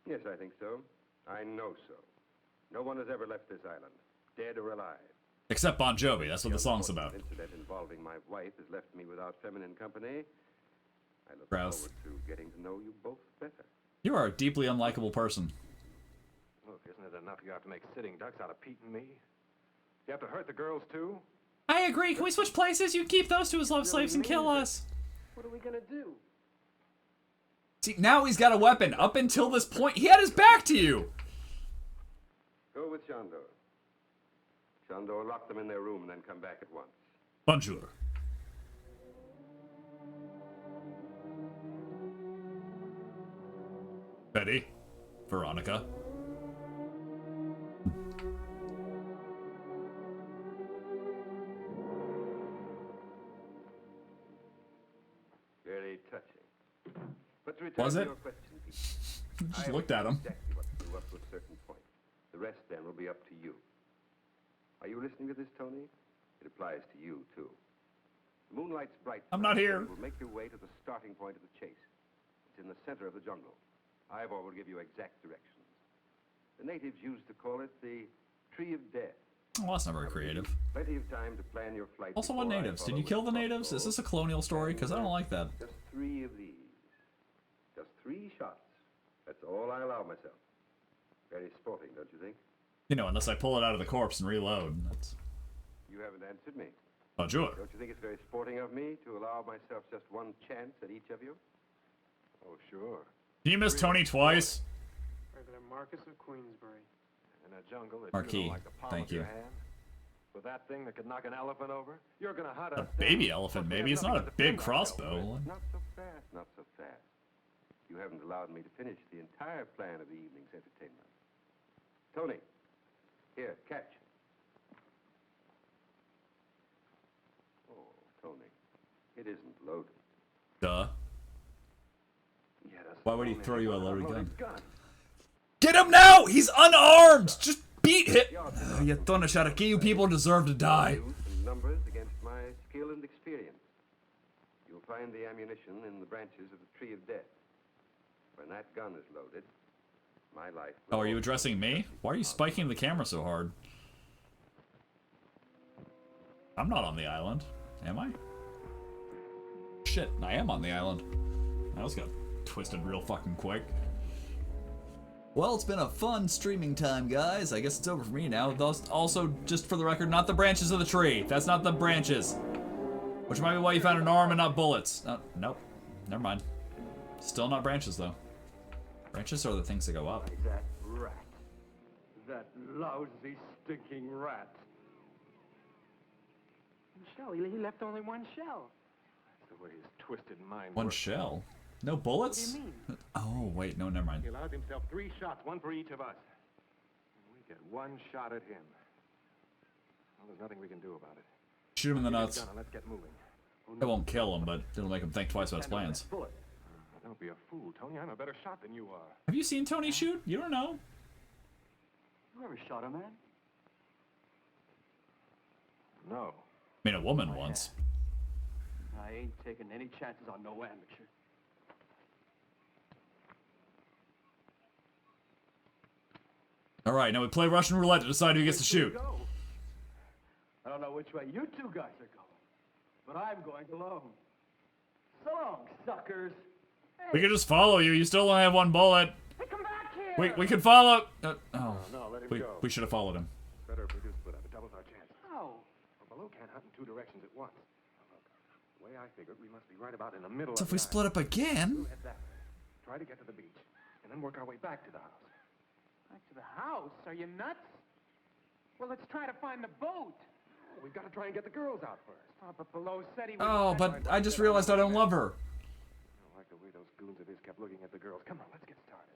Yes, I think so. I know so. No one has ever left this island, dead or alive. Except Bon Jovi, that's what the song's about. The incident involving my wife has left me without feminine company. I look Gross. forward to getting to know you both better. You are a deeply unlikable person. Look, isn't it enough you have to make sitting ducks out of Pete and me? You have to hurt the girls, too? I agree. Can we switch places? You keep those two as love slaves and kill us. What are we gonna do? See, now he's got a weapon. Up until this point, he had his back to you. Go with Shandor. Shandor, lock them in their room and then come back at once. Bonjour. Betty. Veronica. Very touching. But to return Was to it? your question, Pete. Just I looked at him. Exactly what to do up to a certain point. The rest then will be up to you. Are you listening to this, Tony? It applies to you too. The moonlight's bright. I'm not here. You will make your way to the starting point of the chase. It's in the center of the jungle. Ivor will give you exact directions. The natives used to call it the Tree of Death. Oh, that's not very creative. Plenty of time to plan your flight. Also, what before I natives? Did follow you kill with the natives? Is this a colonial story? Because I don't like that. Just 3 of these. Just 3 shots. That's all I allow myself. Very sporting, don't you think? You know, unless I pull it out of the corpse and reload. That's... You haven't answered me. Bonjour. Don't you think it's very sporting of me to allow myself just 1 chance at each of you? Oh, sure. Did you miss Tony twice? Regular Marcus of Queensbury. In a jungle that Marquis, you know like the palm thank of your you. hand? With that thing that could knock an elephant over? You're gonna hunt A us baby down. elephant, Plus, we maybe. have It's not a nothing to big defend ourselves crossbow. with. Not so fast, not so fast. You haven't allowed me to finish the entire plan of the evening's entertainment. Tony, here, catch. Oh, Tony, it isn't loaded. Duh. Get us Why would he alone throw you a with loaded unloaded gun? Get him now! He's unarmed! Just beat him! You Tonasharaki, you people deserve to die. Youth and numbers against my skill and experience. You'll find the ammunition in the branches of the Tree of Death. When that gun is loaded, my life... Oh, are you addressing me? Why are you spiking the camera so hard? I'm not on the island. Am I? Shit, I am on the island. I just got twisted real fucking quick. Well, it's been a fun streaming time, guys. I guess it's over for me now. Those also, just for the record, not the branches of the tree. That's not the branches. Which might be why you found an arm and not bullets. Nope. Never mind. Still not branches, though. Branches are the things that go up. That rat. That lousy, stinking rat. Shell, he left only 1 shell. That's the way his twisted mind One works. shell? No bullets? What do you mean? Oh, wait, no, never mind. He allowed himself 3 shots, 1 for each of us. And we get 1 shot at him. Well, there's nothing we can do about it. Shoot him in the Get nuts. his gun and let's get moving. It won't kill him, but it'll make him think twice about his Stand on plans. that bullet. Don't be a fool, Tony. I'm a better shot than you are. Have you seen Tony shoot? You don't know. You ever shot a man? No. I mean, a woman once. I ain't taking any chances on no amateur. All right, now we play Russian roulette to decide who gets to shoot. Go. I don't know which way you 2 guys are going, but I'm going alone. So long, suckers. We could just follow you. You still only have 1 bullet. Hey, come back here! We could follow. Oh, No, let him go. we should have followed him. Better if we do split up. It doubles our chances. How? A balloon can't hunt in 2 directions at once. Now, look, the way I figured, we must be right about in the middle So of if we the split up again, We'll head that way. Try to get to the beach, and then work our way back to the house. Back to the house? Are you nuts? Well, let's try to find the boat. Oh, we've got to try and get the girls out first. Oh, but Below said he would... oh, but I just realized I don't love her. I don't like the way those goons of his kept looking at the girls. Come on, let's get started.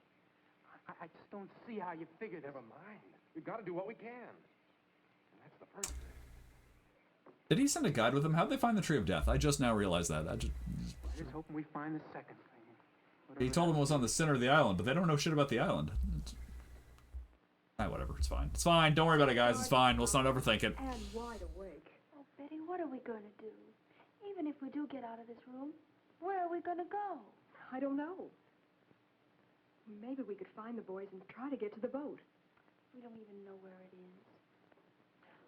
I just don't see how you figured this. Never mind. We've got to do what we can. And that's the first thing. Did he send a guide with him? How'd they find the Tree of Death? I just now realized that. Just hoping we find the second thing. He told them it was on the center of the island, but they don't know shit about the island. Whatever. It's fine. It's fine. Don't worry about it, guys. It's fine. Let's not overthink it. And wide awake. Oh, Betty, what are we going to do? Even if we do get out of this room, where are we going to go? I don't know. Maybe we could find the boys and try to get to the boat. We don't even know where it is.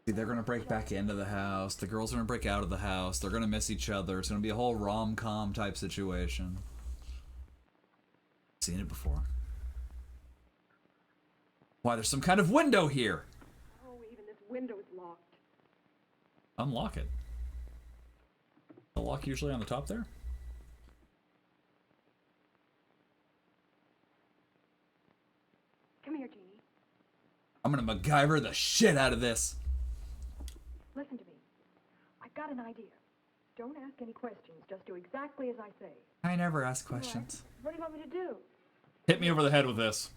See, they're gonna break back into the house. The girls are gonna break out of the house. They're gonna miss each other. It's gonna be a whole rom-com type situation. Seen it before. Why, there's some kind of window here. Oh, even this window's locked. Unlock it. The lock usually on the top there? Come here, Jeannie. I'm gonna MacGyver the shit out of this. Listen to me. I got an idea. Don't ask any questions. Just do exactly as I say. I never ask questions. What do you want me to do? Hit me over the head with this.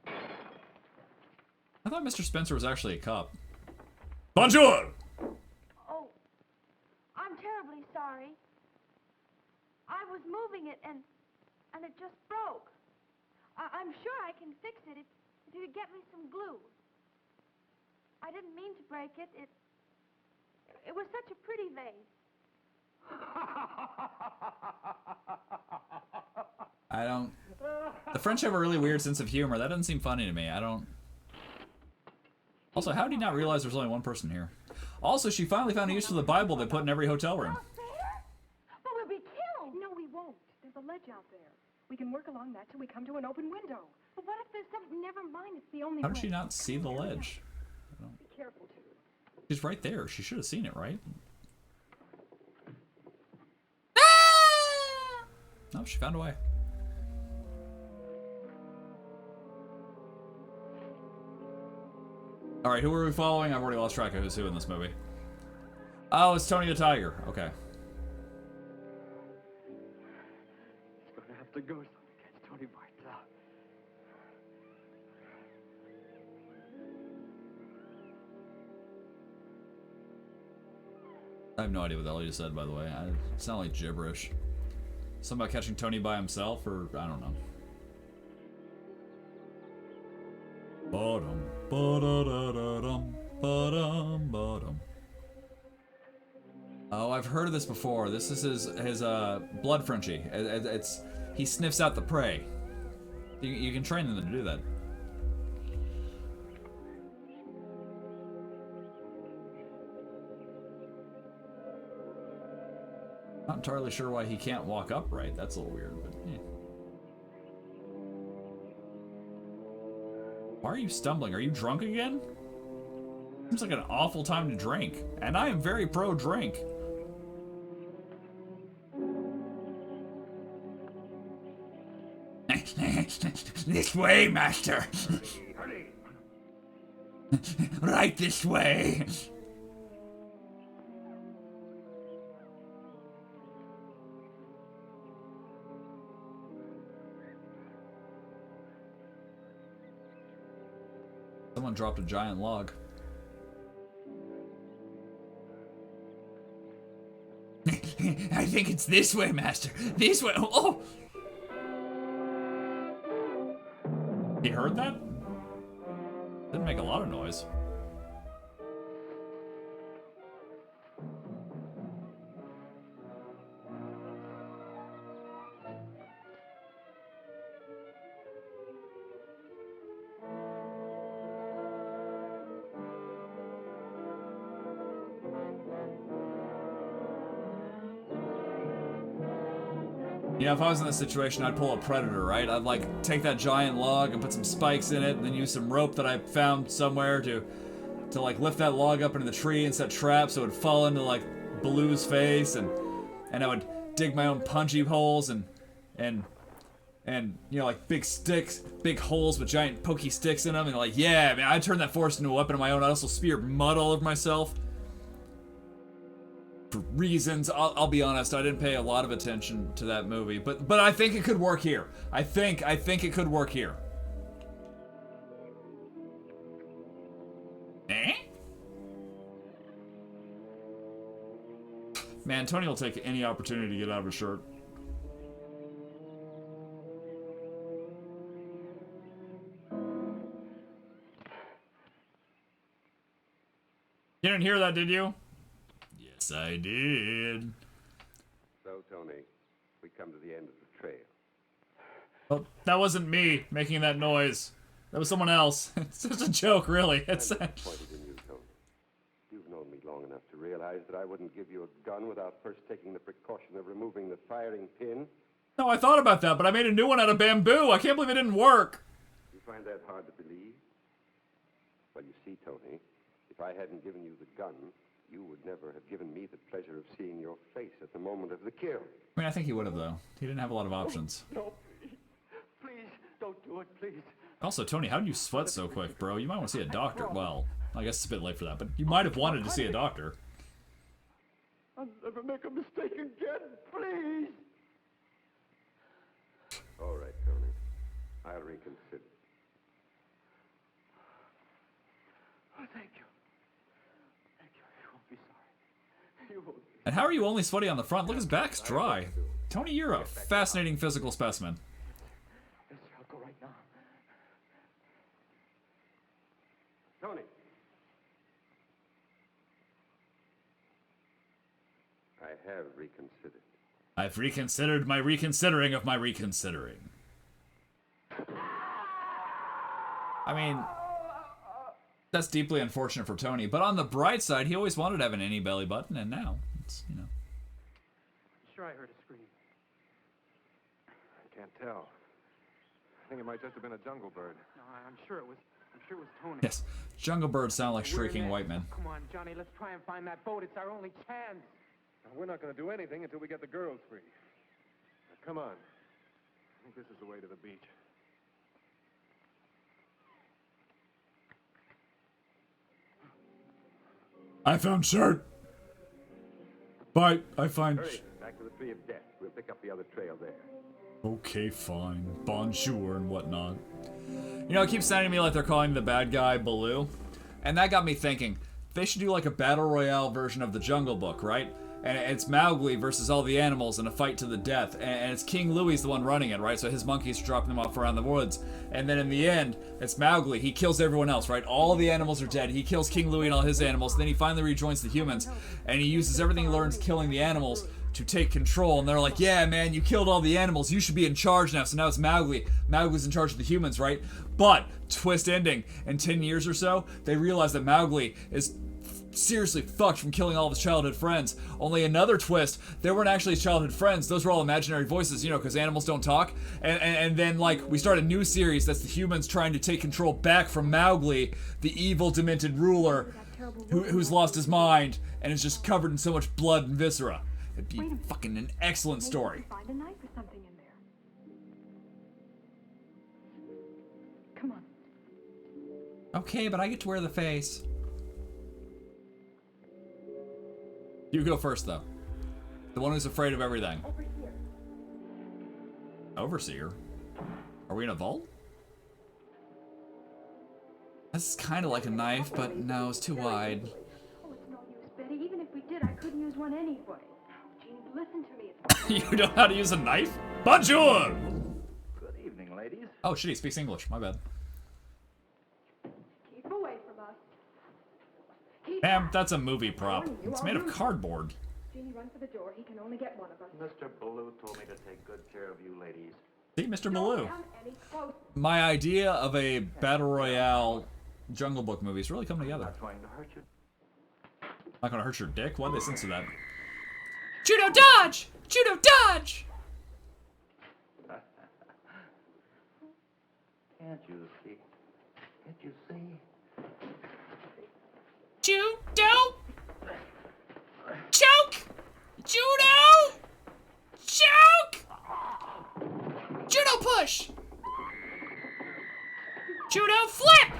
I thought Mr. Spencer was actually a cop. Bonjour! Oh, I'm terribly sorry. I was moving it and it just broke. I'm sure I can fix it if you could get me some glue. I didn't mean to break it. It was such a pretty vase. I don't... The French have a really weird sense of humor. That doesn't seem funny to me. I don't... Also, how did he not realize there's only one person here? Also, she finally found a use for the Bible they put in every hotel room. But we'll be killed. No, we won't. There's a ledge out there. We can work along that till we come to an open window. But what if there's something? Never mind. It's the only How way. did she not see the ledge? Be careful, too. She's right there. She should have seen it, right? No, she found a way. Alright, who are we following? I've already lost track of who's who in this movie. Oh, it's Tony the Tiger. Okay. He's gonna have to go so he catch Tony Bartel. I have no idea what the hell you said, by the way. It sounded like gibberish. Something about catching Tony by himself, or I don't know. Ba-dum, ba-da-da-da-dum, ba-dum, ba-dum. Oh, I've heard of this before. This is his blood Frenchie. He sniffs out the prey. You can train them to do that. Not entirely sure why he can't walk upright. That's a little weird, but yeah. Why are you stumbling? Are you drunk again? Seems like an awful time to drink. And I am very pro-drink. This way, master. Right this way. Someone dropped a giant log. I think it's this way, master. This way. Oh! He heard that? Didn't make a lot of noise. You know, if I was in this situation, I'd pull a Predator, right? I'd, like, take that giant log and put some spikes in it, and then use some rope that I found somewhere to like, lift that log up into the tree and set traps so it would fall into, like, Baloo's face, and I would dig my own punchy holes, and you know, like, big sticks, big holes with giant pokey sticks in them, and, like, yeah, man, I'd turn that forest into a weapon of my own. I'd also spear mud all over myself. For reasons, I'll be honest, I didn't pay a lot of attention to that movie, but I think it could work here. I think it could work here. Eh? Man, Tony will take any opportunity to get out of his shirt. You didn't hear that, did you? Yes, I did. So, Tony, we come to the end of the trail. Well, that wasn't me making that noise. That was someone else. It's just a joke, really. It's I'm disappointed in you, Tony. You've known me long enough to realize that I wouldn't give you a gun without first taking the precaution of removing the firing pin. No, I thought about that, but I made a new one out of bamboo. I can't believe it didn't work. You find that hard to believe? Well, you see, Tony, if I hadn't given you the gun, you would never have given me the pleasure of seeing your face at the moment of the kill. I mean, I think he would have, though. He didn't have a lot of options. No, please, don't do it, please. Also, Tony, how did you sweat so quick, bro? You might want to see a doctor. Well, I guess it's a bit late for that, but you might have wanted to see a doctor. I'll never make a mistake again, please. All right, Tony. I'll reconsider. Oh, thank you. Thank you. You won't be sorry. You won't be. And how are you only sweaty on the front? Look, his back's dry. Tony, you're a fascinating physical specimen. Yes, sir, I'll go right now. Tony. I have reconsidered. I've reconsidered my reconsidering of my reconsidering. I mean, that's deeply unfortunate for Tony, but on the bright side, he always wanted to have an any belly button, and now it's, you know. I'm sure I heard a scream. I can't tell. I think it might just have been a jungle bird. No, I'm sure it was Tony. Yes, jungle birds sound like We're shrieking next. white men. Come on, Johnny, let's try and find that boat. It's our only chance. Now, we're not going to do anything until we get the girls free. Now, come on. I think this is the way to the beach. I found shirt. Bye. I find. Hurry, back to the Tree of Death. We'll pick up the other trail there. Okay, fine. Bonjour and whatnot. You know, it keeps sounding to me like they're calling the bad guy Baloo. And that got me thinking, they should do like a battle royale version of the Jungle Book, right? And it's Mowgli versus all the animals in a fight to the death. And it's King Louie's the one running it, right? So his monkeys are dropping them off around the woods. And then in the end, it's Mowgli. He kills everyone else, right? All the animals are dead. He kills King Louie and all his animals. And then he finally rejoins the humans. And he uses everything he learns killing the animals to take control. And they're like, yeah, man, you killed all the animals. You should be in charge now. So now it's Mowgli. Mowgli's in charge of the humans, right? But, twist ending, in 10 years or so, they realize that Mowgli is seriously fucked from killing all of his childhood friends. Only another twist, they weren't actually his childhood friends. Those were all imaginary voices, you know, because animals don't talk. And then, like, we start a new series that's the humans trying to take control back from Mowgli, the evil, demented ruler who's lost his mind and is just covered in so much blood and viscera. It'd be fucking an excellent story. Find a knife or something in there. Come on. Okay, but I get to wear the face. You go first, though. The one who's afraid of everything. Over here. Overseer? Are we in a vault? This is kind of like a knife, but no, it's too wide. Oh, it's no use, Betty. Even if we did, I couldn't use one anyway. Jean, listen to me. You know how to use a knife? Bonjour! Good evening, ladies. Oh, shit, he speaks English. My bad. Keep away from us. Keep Ma'am, that's a movie prop. It's made of cardboard. Jeannie, run for the door. He can only get one of us. Mr. Baloo told me to take good care of you ladies. See, Mr. Don't Baloo. come any closer. My idea of a battle royale Jungle Book movie is really coming together. I'm not trying to hurt you. Not gonna hurt your dick? Why'd they censor that? Judo dodge! Judo dodge! Can't you see? Can't you see? Judo! Choke! Judo! Choke! Judo push! Judo flip!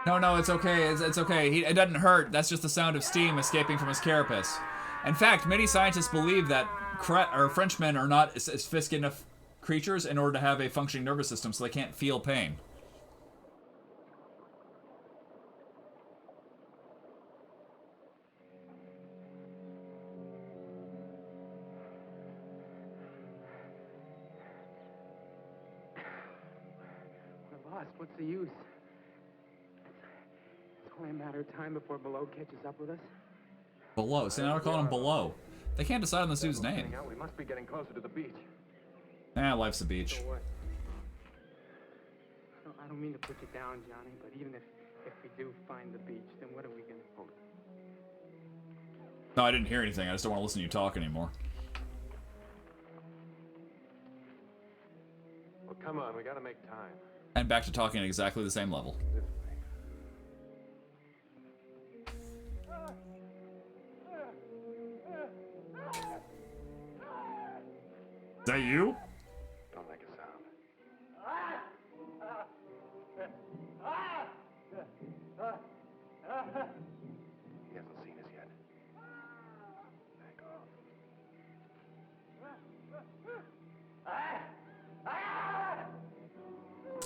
No, it's okay. It's okay. It doesn't hurt. That's just the sound of steam escaping from his carapace. In fact, many scientists believe that Frenchmen are not sophisticated enough creatures in order to have a functioning nervous system, so they can't feel pain. We're lost. What's the use? It's only a matter of time before Below catches up with us. Below. See, now we're calling him Below. They can't decide on this dude's name. Getting out, we must be getting closer to the beach. Life's a beach. So what? I don't mean to put you down, Johnny, but even if we do find the beach, then what are we gonna do? No, I didn't hear anything. I just don't want to listen to you talk anymore. Well, come on, we gotta make time. And back to talking at exactly the same level. This way. Is that you? Don't make a sound. He hasn't seen us yet. Back off.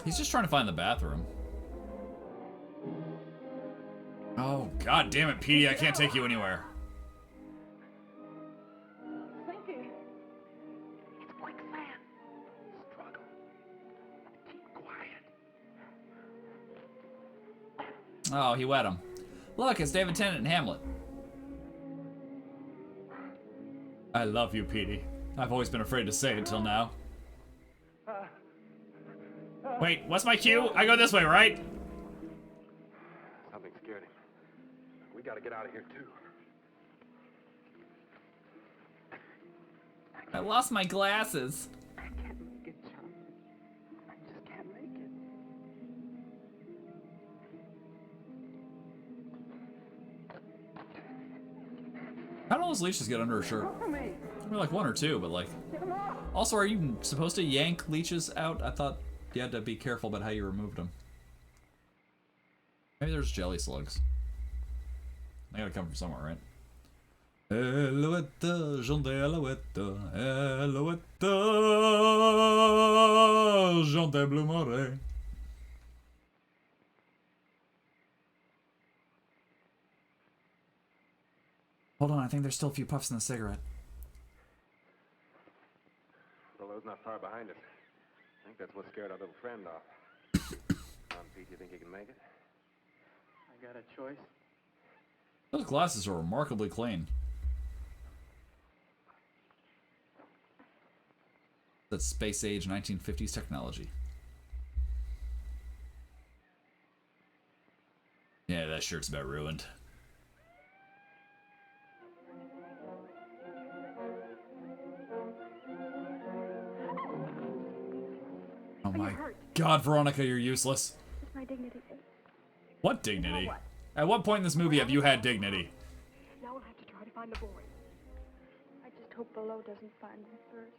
He's just trying to find the bathroom. Oh, god damn it, Petey, I can't take you anywhere. Sinking. It's quicksand. Struggle. Keep quiet. Oh, he wet him. Look, it's David Tennant in Hamlet. I love you, Petey. I've always been afraid to say it till now. Wait, what's my cue? I go this way, right? Something scared him. We gotta get out of here, too. I lost my glasses. I can't make it, Johnny. I just can't make it. How do all those leeches get under her shirt? I mean, like one or two, but like... Also, are you supposed to yank leeches out? I thought you had to be careful about how you removed them. Maybe there's jelly slugs. They gotta come from somewhere, right? Alouette, Jean de Alouette, Alouette, Jean de Blue Moret. Hold on, I think there's still a few puffs in the cigarette. The load's not far behind us. I think that's what scared our little friend off. Pete, you think you can make it? I got a choice. Those glasses are remarkably clean. That's space age 1950s technology. Yeah, that shirt's about ruined. Oh my god, Veronica, you're useless. It's my dignity. What dignity? At what point in this movie have you had dignity? Now we'll have to try to find the boy. I just hope Below doesn't find him first.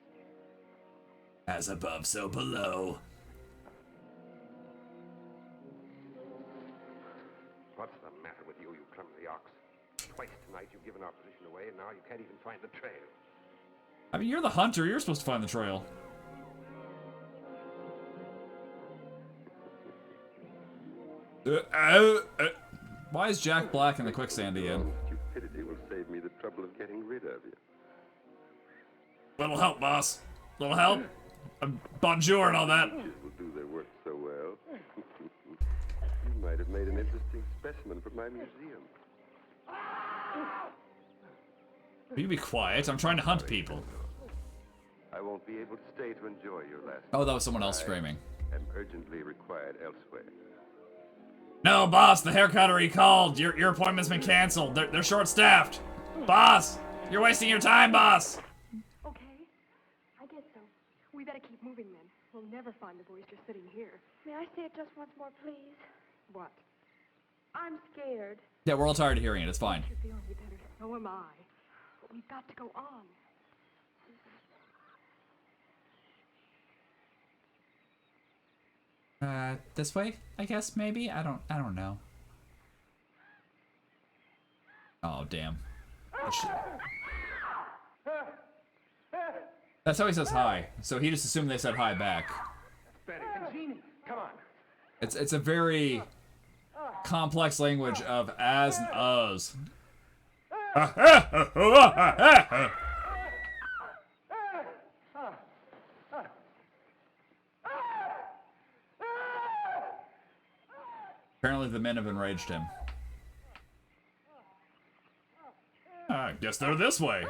As above, so below. What's the matter with you, you clumsy ox? Twice tonight you've given our position away, and now you can't even find the trail. I mean, you're the hunter. You're supposed to find the trail. Why is Jack Black in the quicksand again? Stupidity will save me the trouble of getting rid of you. Little help, boss. Little help. Bonjour and all that. Witches will do their work so well. You might have made an interesting specimen for my museum. Will you be quiet? I'm trying to hunt people. I won't be able to stay to enjoy your last. Oh, that was someone else screaming. I'm urgently required elsewhere. No, boss, the haircuttery called. Your appointment's been canceled. They're short-staffed. Boss, you're wasting your time, boss. Okay, I guess so. We better keep moving then. We'll never find the boys just sitting here. May I say it just once more, please? What? I'm scared. Yeah, we're all tired of hearing it. It's fine. You're feeling you better. So am I. But we've got to go on. This way, I guess, maybe? I don't know. Oh, damn. That's how he says hi. So he just assumed they said hi back. Betty and Jeannie, come on. It's a very complex language of as and us. Apparently the men have enraged him. I guess they're this way.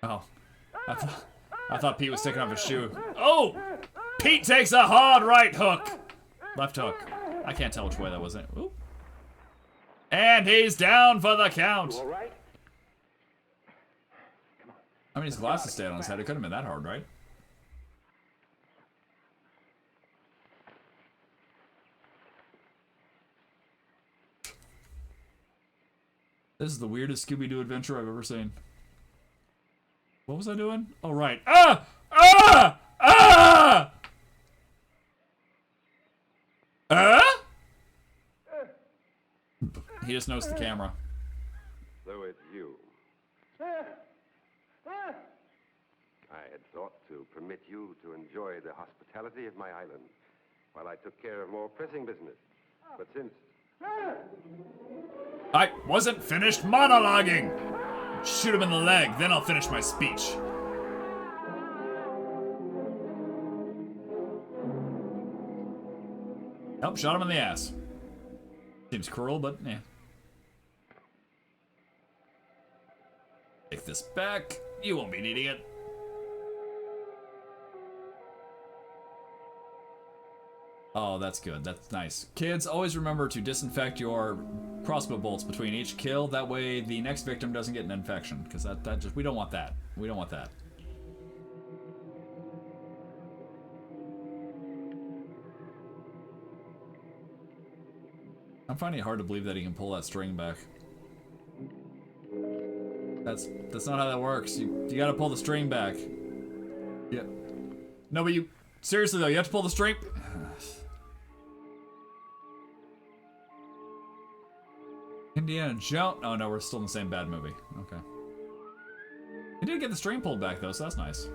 Oh. I thought Pete was taking off his shoe. Oh! Pete takes a hard right hook. Left hook. I can't tell which way that was. Ooh. And he's down for the count. You all right? I mean, his glasses stayed on his head. It couldn't have been that hard, right? This is the weirdest Scooby-Doo adventure I've ever seen. What was I doing? Oh, right. Ah! Ah! Ah! Ah! He just noticed the camera. So it's you. I had thought to permit you to enjoy the hospitality of my island while I took care of more pressing business. But since... I wasn't finished monologuing! Shoot him in the leg, then I'll finish my speech. Nope, shot him in the ass. Seems cruel, but eh. Take this back. You won't be needing it. Oh, that's good. That's nice. Kids, always remember to disinfect your crossbow bolts between each kill. That way the next victim doesn't get an infection. Because that just, we don't want that. We don't want that. I'm finding it hard to believe that he can pull that string back. That's not how that works. You gotta pull the string back. Yeah. No, but you... Seriously though, you have to pull the string... Indiana Jones. Oh no, we're still in the same bad movie. Okay. He did get the string pulled back though, so that's nice.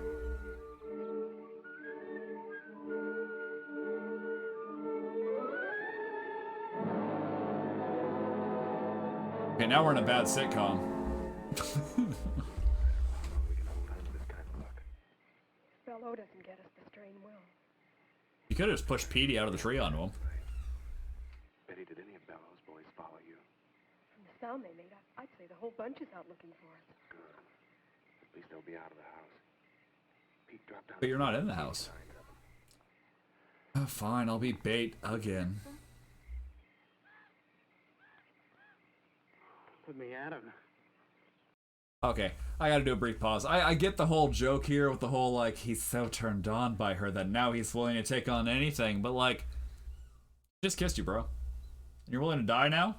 Okay, now we're in a bad sitcom. Bello doesn't get us, the strain will. You could have just pushed Petey out of the tree onto him. Betty, did any of Bello's boys follow you? From the sound they made, I'd say the whole bunch is out looking for us. Good. At least they'll be out of the house. Pete dropped down. But you're not in the house. Oh, fine, I'll be bait again. Put me at him. Okay, I gotta do a brief pause. I get the whole joke here with the whole, like, he's so turned on by her that now he's willing to take on anything, but, like, just kissed you, bro. And you're willing to die now?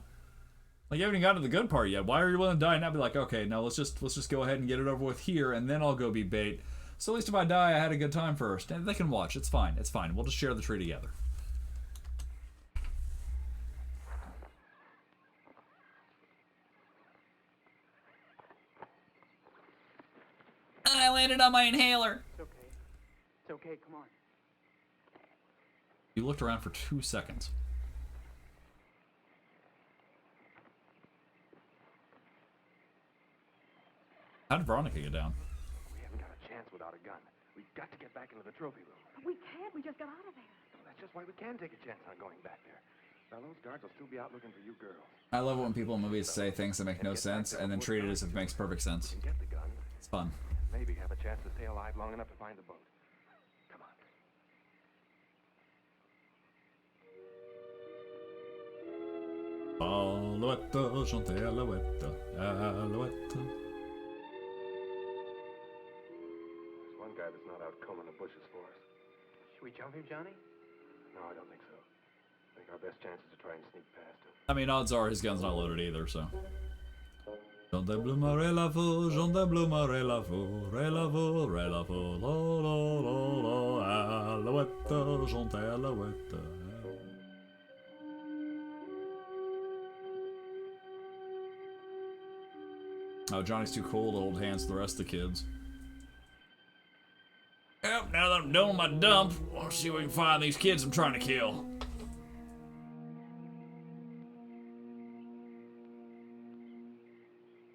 Like, you haven't even got to the good part yet. Why are you willing to die now? Be like, okay, no, let's just go ahead and get it over with here, and then I'll go be bait. So at least if I die, I had a good time first. And they can watch. It's fine. It's fine. We'll just share the tree together. I landed on my inhaler. It's okay. It's okay, come on. You looked around for 2 seconds. How did Veronica get down? We haven't got a chance without a gun. We've got to get back into the trophy room. We can't. We just got out of there. Well, that's just why we can take a chance on going back there. Bellows guards will still be out looking for you girls. I love it when people in movies say things that make no sense and then treat it as if it makes perfect sense. Get the gun. It's fun. Maybe have a chance to stay alive long enough to find the boat. Come on. Alouette, chantez alouette, alouette. There's one guy that's not out combing the bushes for us. Should we jump him, Johnny? No, I don't think so. I think our best chance is to try and sneak past him. I mean, odds are his gun's not loaded either, so. Jean de Blumare la veau, Jean de Blumare la veau, re la veau, lo, lo, lo, lo, alouette, chantez alouette. Oh, Johnny's too cool to hold hands with the rest of the kids. Yep, now that I'm done with my dump, I'll see if we can find these kids I'm trying to kill.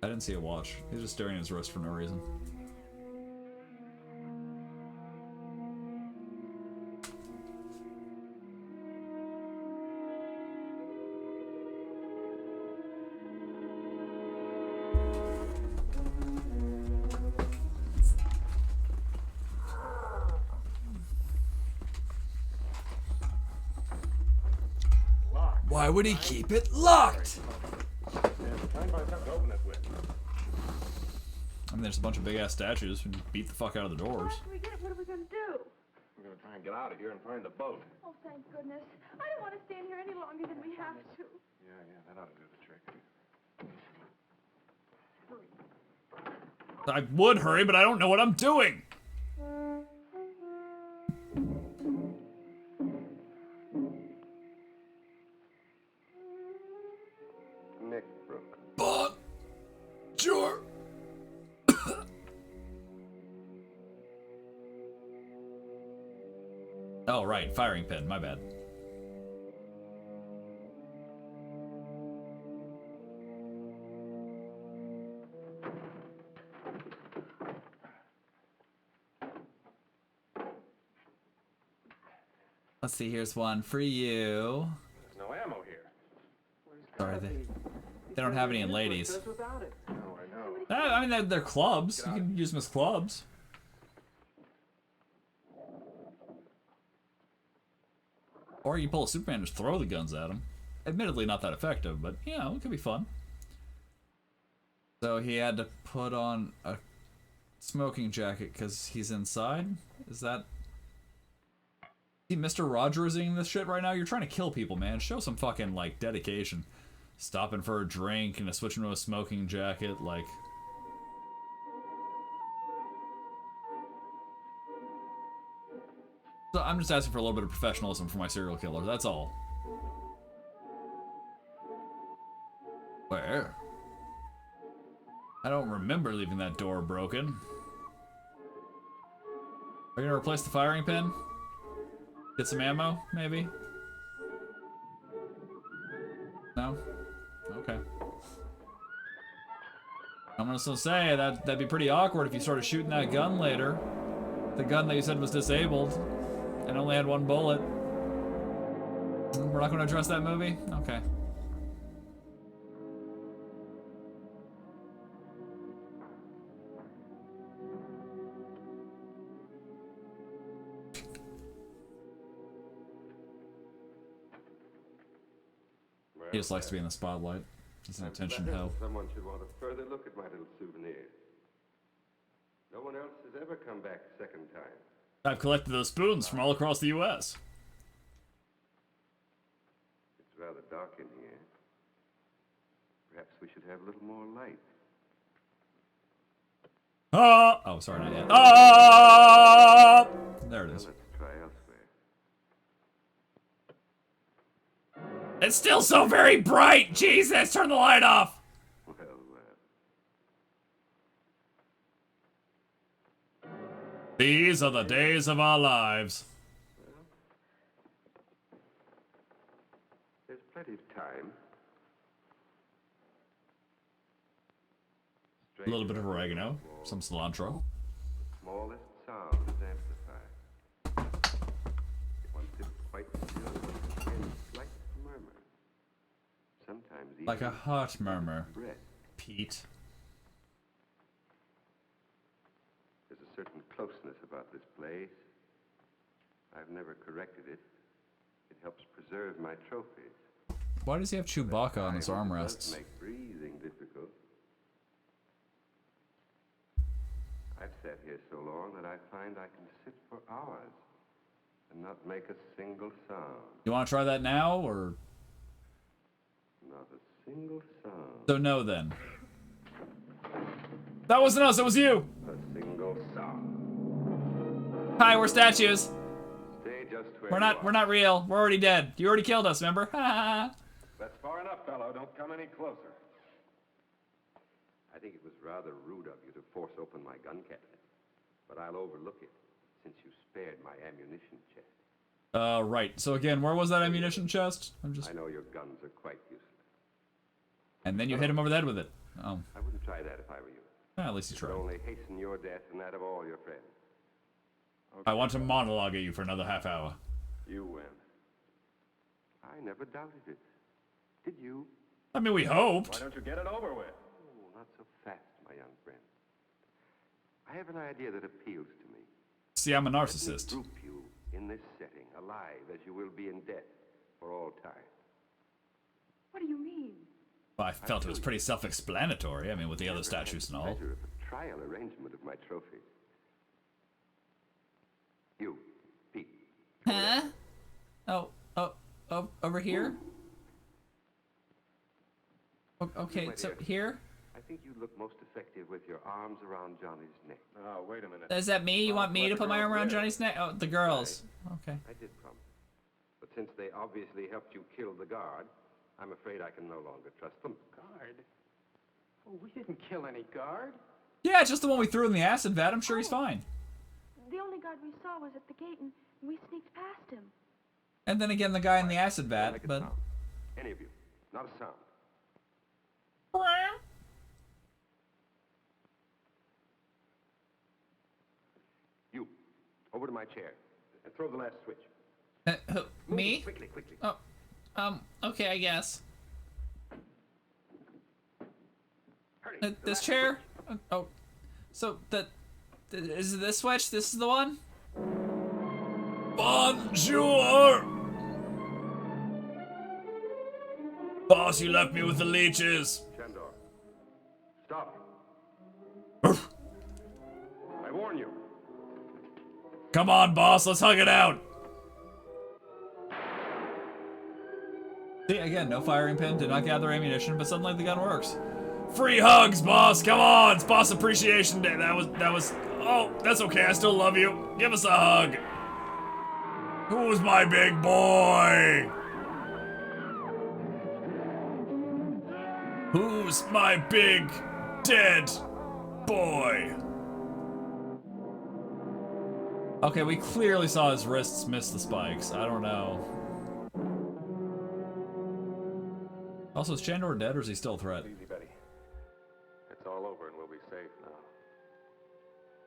I didn't see a watch. He was just staring at his wrist for no reason. Why would he keep it locked? I mean, there's a bunch of big ass statues and beat the fuck out of the doors. After we get it, what are we going to do? We're gonna try and get out of here and find the boat. Oh, thank goodness. I don't want to stand here any longer than we have to. Yeah, that ought to do the trick. I would hurry, but I don't know what I'm doing. Nick Brook. But sure. Oh, right. Firing pin. My bad. Let's see. Here's one for you. There's no ammo here. Sorry, they don't have any in ladies. Without it. No, I know. I mean, they're clubs. You can use them as clubs. Or you pull a Superman and just throw the guns at him. Admittedly, not that effective, but, you know, it could be fun. So he had to put on a smoking jacket because he's inside? Is that... See, Mr. Rogersing this shit right now? You're trying to kill people, man. Show some fucking, like, dedication. Stopping for a drink and switching to a smoking jacket, like... So I'm just asking for a little bit of professionalism for my serial killer, that's all. Where? I don't remember leaving that door broken. Are you gonna replace the firing pin? Get some ammo, maybe? No? Okay. I'm just gonna say, that'd be pretty awkward if you started shooting that gun later. The gun that you said was disabled and only had one bullet. We're not gonna address that movie? Okay. He just likes to be in the spotlight. He's an attention hoe. Someone should want a further look at my little souvenir. No one else has ever come back a second time. I've collected those spoons from all across the U.S. It's rather dark in here. Perhaps we should have a little more light. Ah! Oh, sorry, not yet. Ah! There it is. Well, let's try elsewhere. It's still so very bright! Jesus, turn the light off! These are the days of our lives. Well, there's plenty of time. A little bit of oregano, some cilantro. The smallest sound is amplified. One sits quite still, and slight murmur. Sometimes even Like a heart murmur, breath. Pete. There's a certain closeness about this place. I've never corrected it. It helps preserve my trophies. Why does he have Chewbacca on his armrests? It does make breathing difficult. I've sat here so long that I find I can sit for hours and not make a single sound. You want to try that now, or? Not a single sound. So no, then. That wasn't us, it was you! A single sound. Hi, we're statues. Stay just where We're not real. We're already dead. You already killed us, remember? That's far enough, fellow. Don't come any closer. I think it was rather rude of you to force open my gun cabinet, but I'll overlook it since you spared my ammunition chest. Right. So again, where was that ammunition chest? I know your guns are quite useless. And then you hit him over the head with it. Oh. I wouldn't try that if I were you. At least you It would tried. only hasten your death and that of all your friends. I want to monologue at you for another half hour. You win. I never doubted it. Did you? I mean, we hoped. Why don't you get it over with? Oh, not so fast, my young friend. I have an idea that appeals to me. See, I'm a Let me narcissist. group you in this setting, alive as you will be in death for all time. What do you mean? Well, I felt it was pretty self-explanatory. I mean, with the other statues and all. Pleasure of a trial arrangement of my trophy. You, Pete. Huh? Oh, over here? Okay, so here? I think you look most effective with your arms around Johnny's neck. Oh, wait a minute. Is that me? You want me to put my arm around Johnny's neck? Oh, the girls. Okay. I did promise. But since they obviously helped you kill the guard, I'm afraid I can no longer trust them. Guard? Oh, we didn't kill any guard. Yeah, just the one we threw in the acid vat. I'm sure he's fine. The only guard we saw was at the gate, and we sneaked past him. And then again, the guy in the acid vat, Make a but... sound. Any of you. Not a sound. You, over to my chair, and throw the last switch. Me? Quickly, quickly. Oh, okay, I guess. Hurry. This chair? Oh, so is it this switch? This is the one? Bonjour! Boss, you left me with the leeches. Shandor, stop. I warn you. Come on, boss, let's hug it out. See, again, no firing pin, did not gather ammunition, but suddenly the gun works. Free hugs, boss, come on, it's Boss Appreciation Day. That was, oh, that's okay, I still love you. Give us a hug. Who's my big boy? Who's my big, dead boy? Okay, we clearly saw his wrists miss the spikes. I don't know. Also, is Chandor dead or is he still a threat? Easy, Betty. It's all over and we'll be safe now.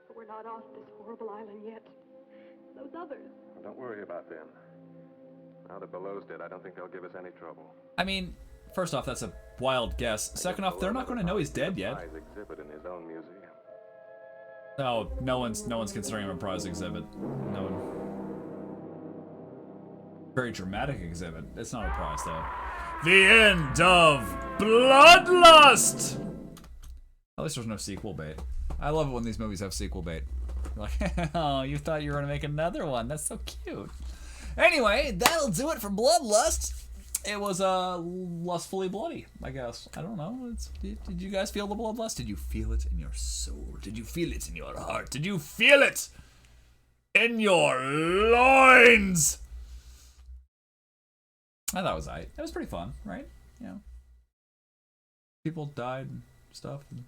But we're not off this horrible island yet. Those others. Well, don't worry about them. Now that Below's dead, I don't think they'll give us any trouble. I mean, first off, that's a wild guess. Second off, they're not going to know he's dead yet. Prize exhibit in his own museum. No, no one's considering him a prize exhibit. No one. Very dramatic exhibit. It's not a prize though. The end of Bloodlust. At least there's no sequel bait. I love it when these movies have sequel bait. You're like, oh, you thought you were gonna make another one? That's so cute. Anyway, that'll do it for Bloodlust. It was lustfully bloody, I guess. I don't know. Did you guys feel the bloodlust? Did you feel it in your soul? Did you feel it in your heart? Did you feel it in your loins? I thought it was aight. It was pretty fun, right? You know, people died and stuff. And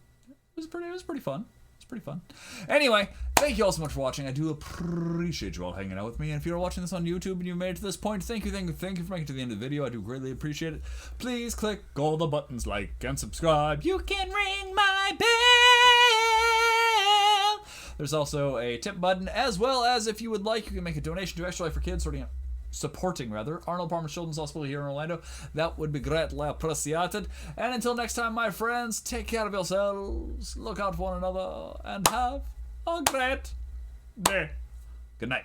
it was pretty fun. It's pretty fun. Anyway, thank you all so much for watching. I do appreciate you all hanging out with me. And if you're watching this on YouTube and you made it to this point, thank you for making it to the end of the video. I do greatly appreciate it. Please click all the buttons, like and subscribe. You can ring my bell. There's also a tip button, as well as if you would like, you can make a donation to Extra Life for Kids, supporting Arnold Palmer Children's Hospital here in Orlando. That would be greatly appreciated. And until next time, my friends, take care of yourselves, look out for one another, and have a great day. Good night.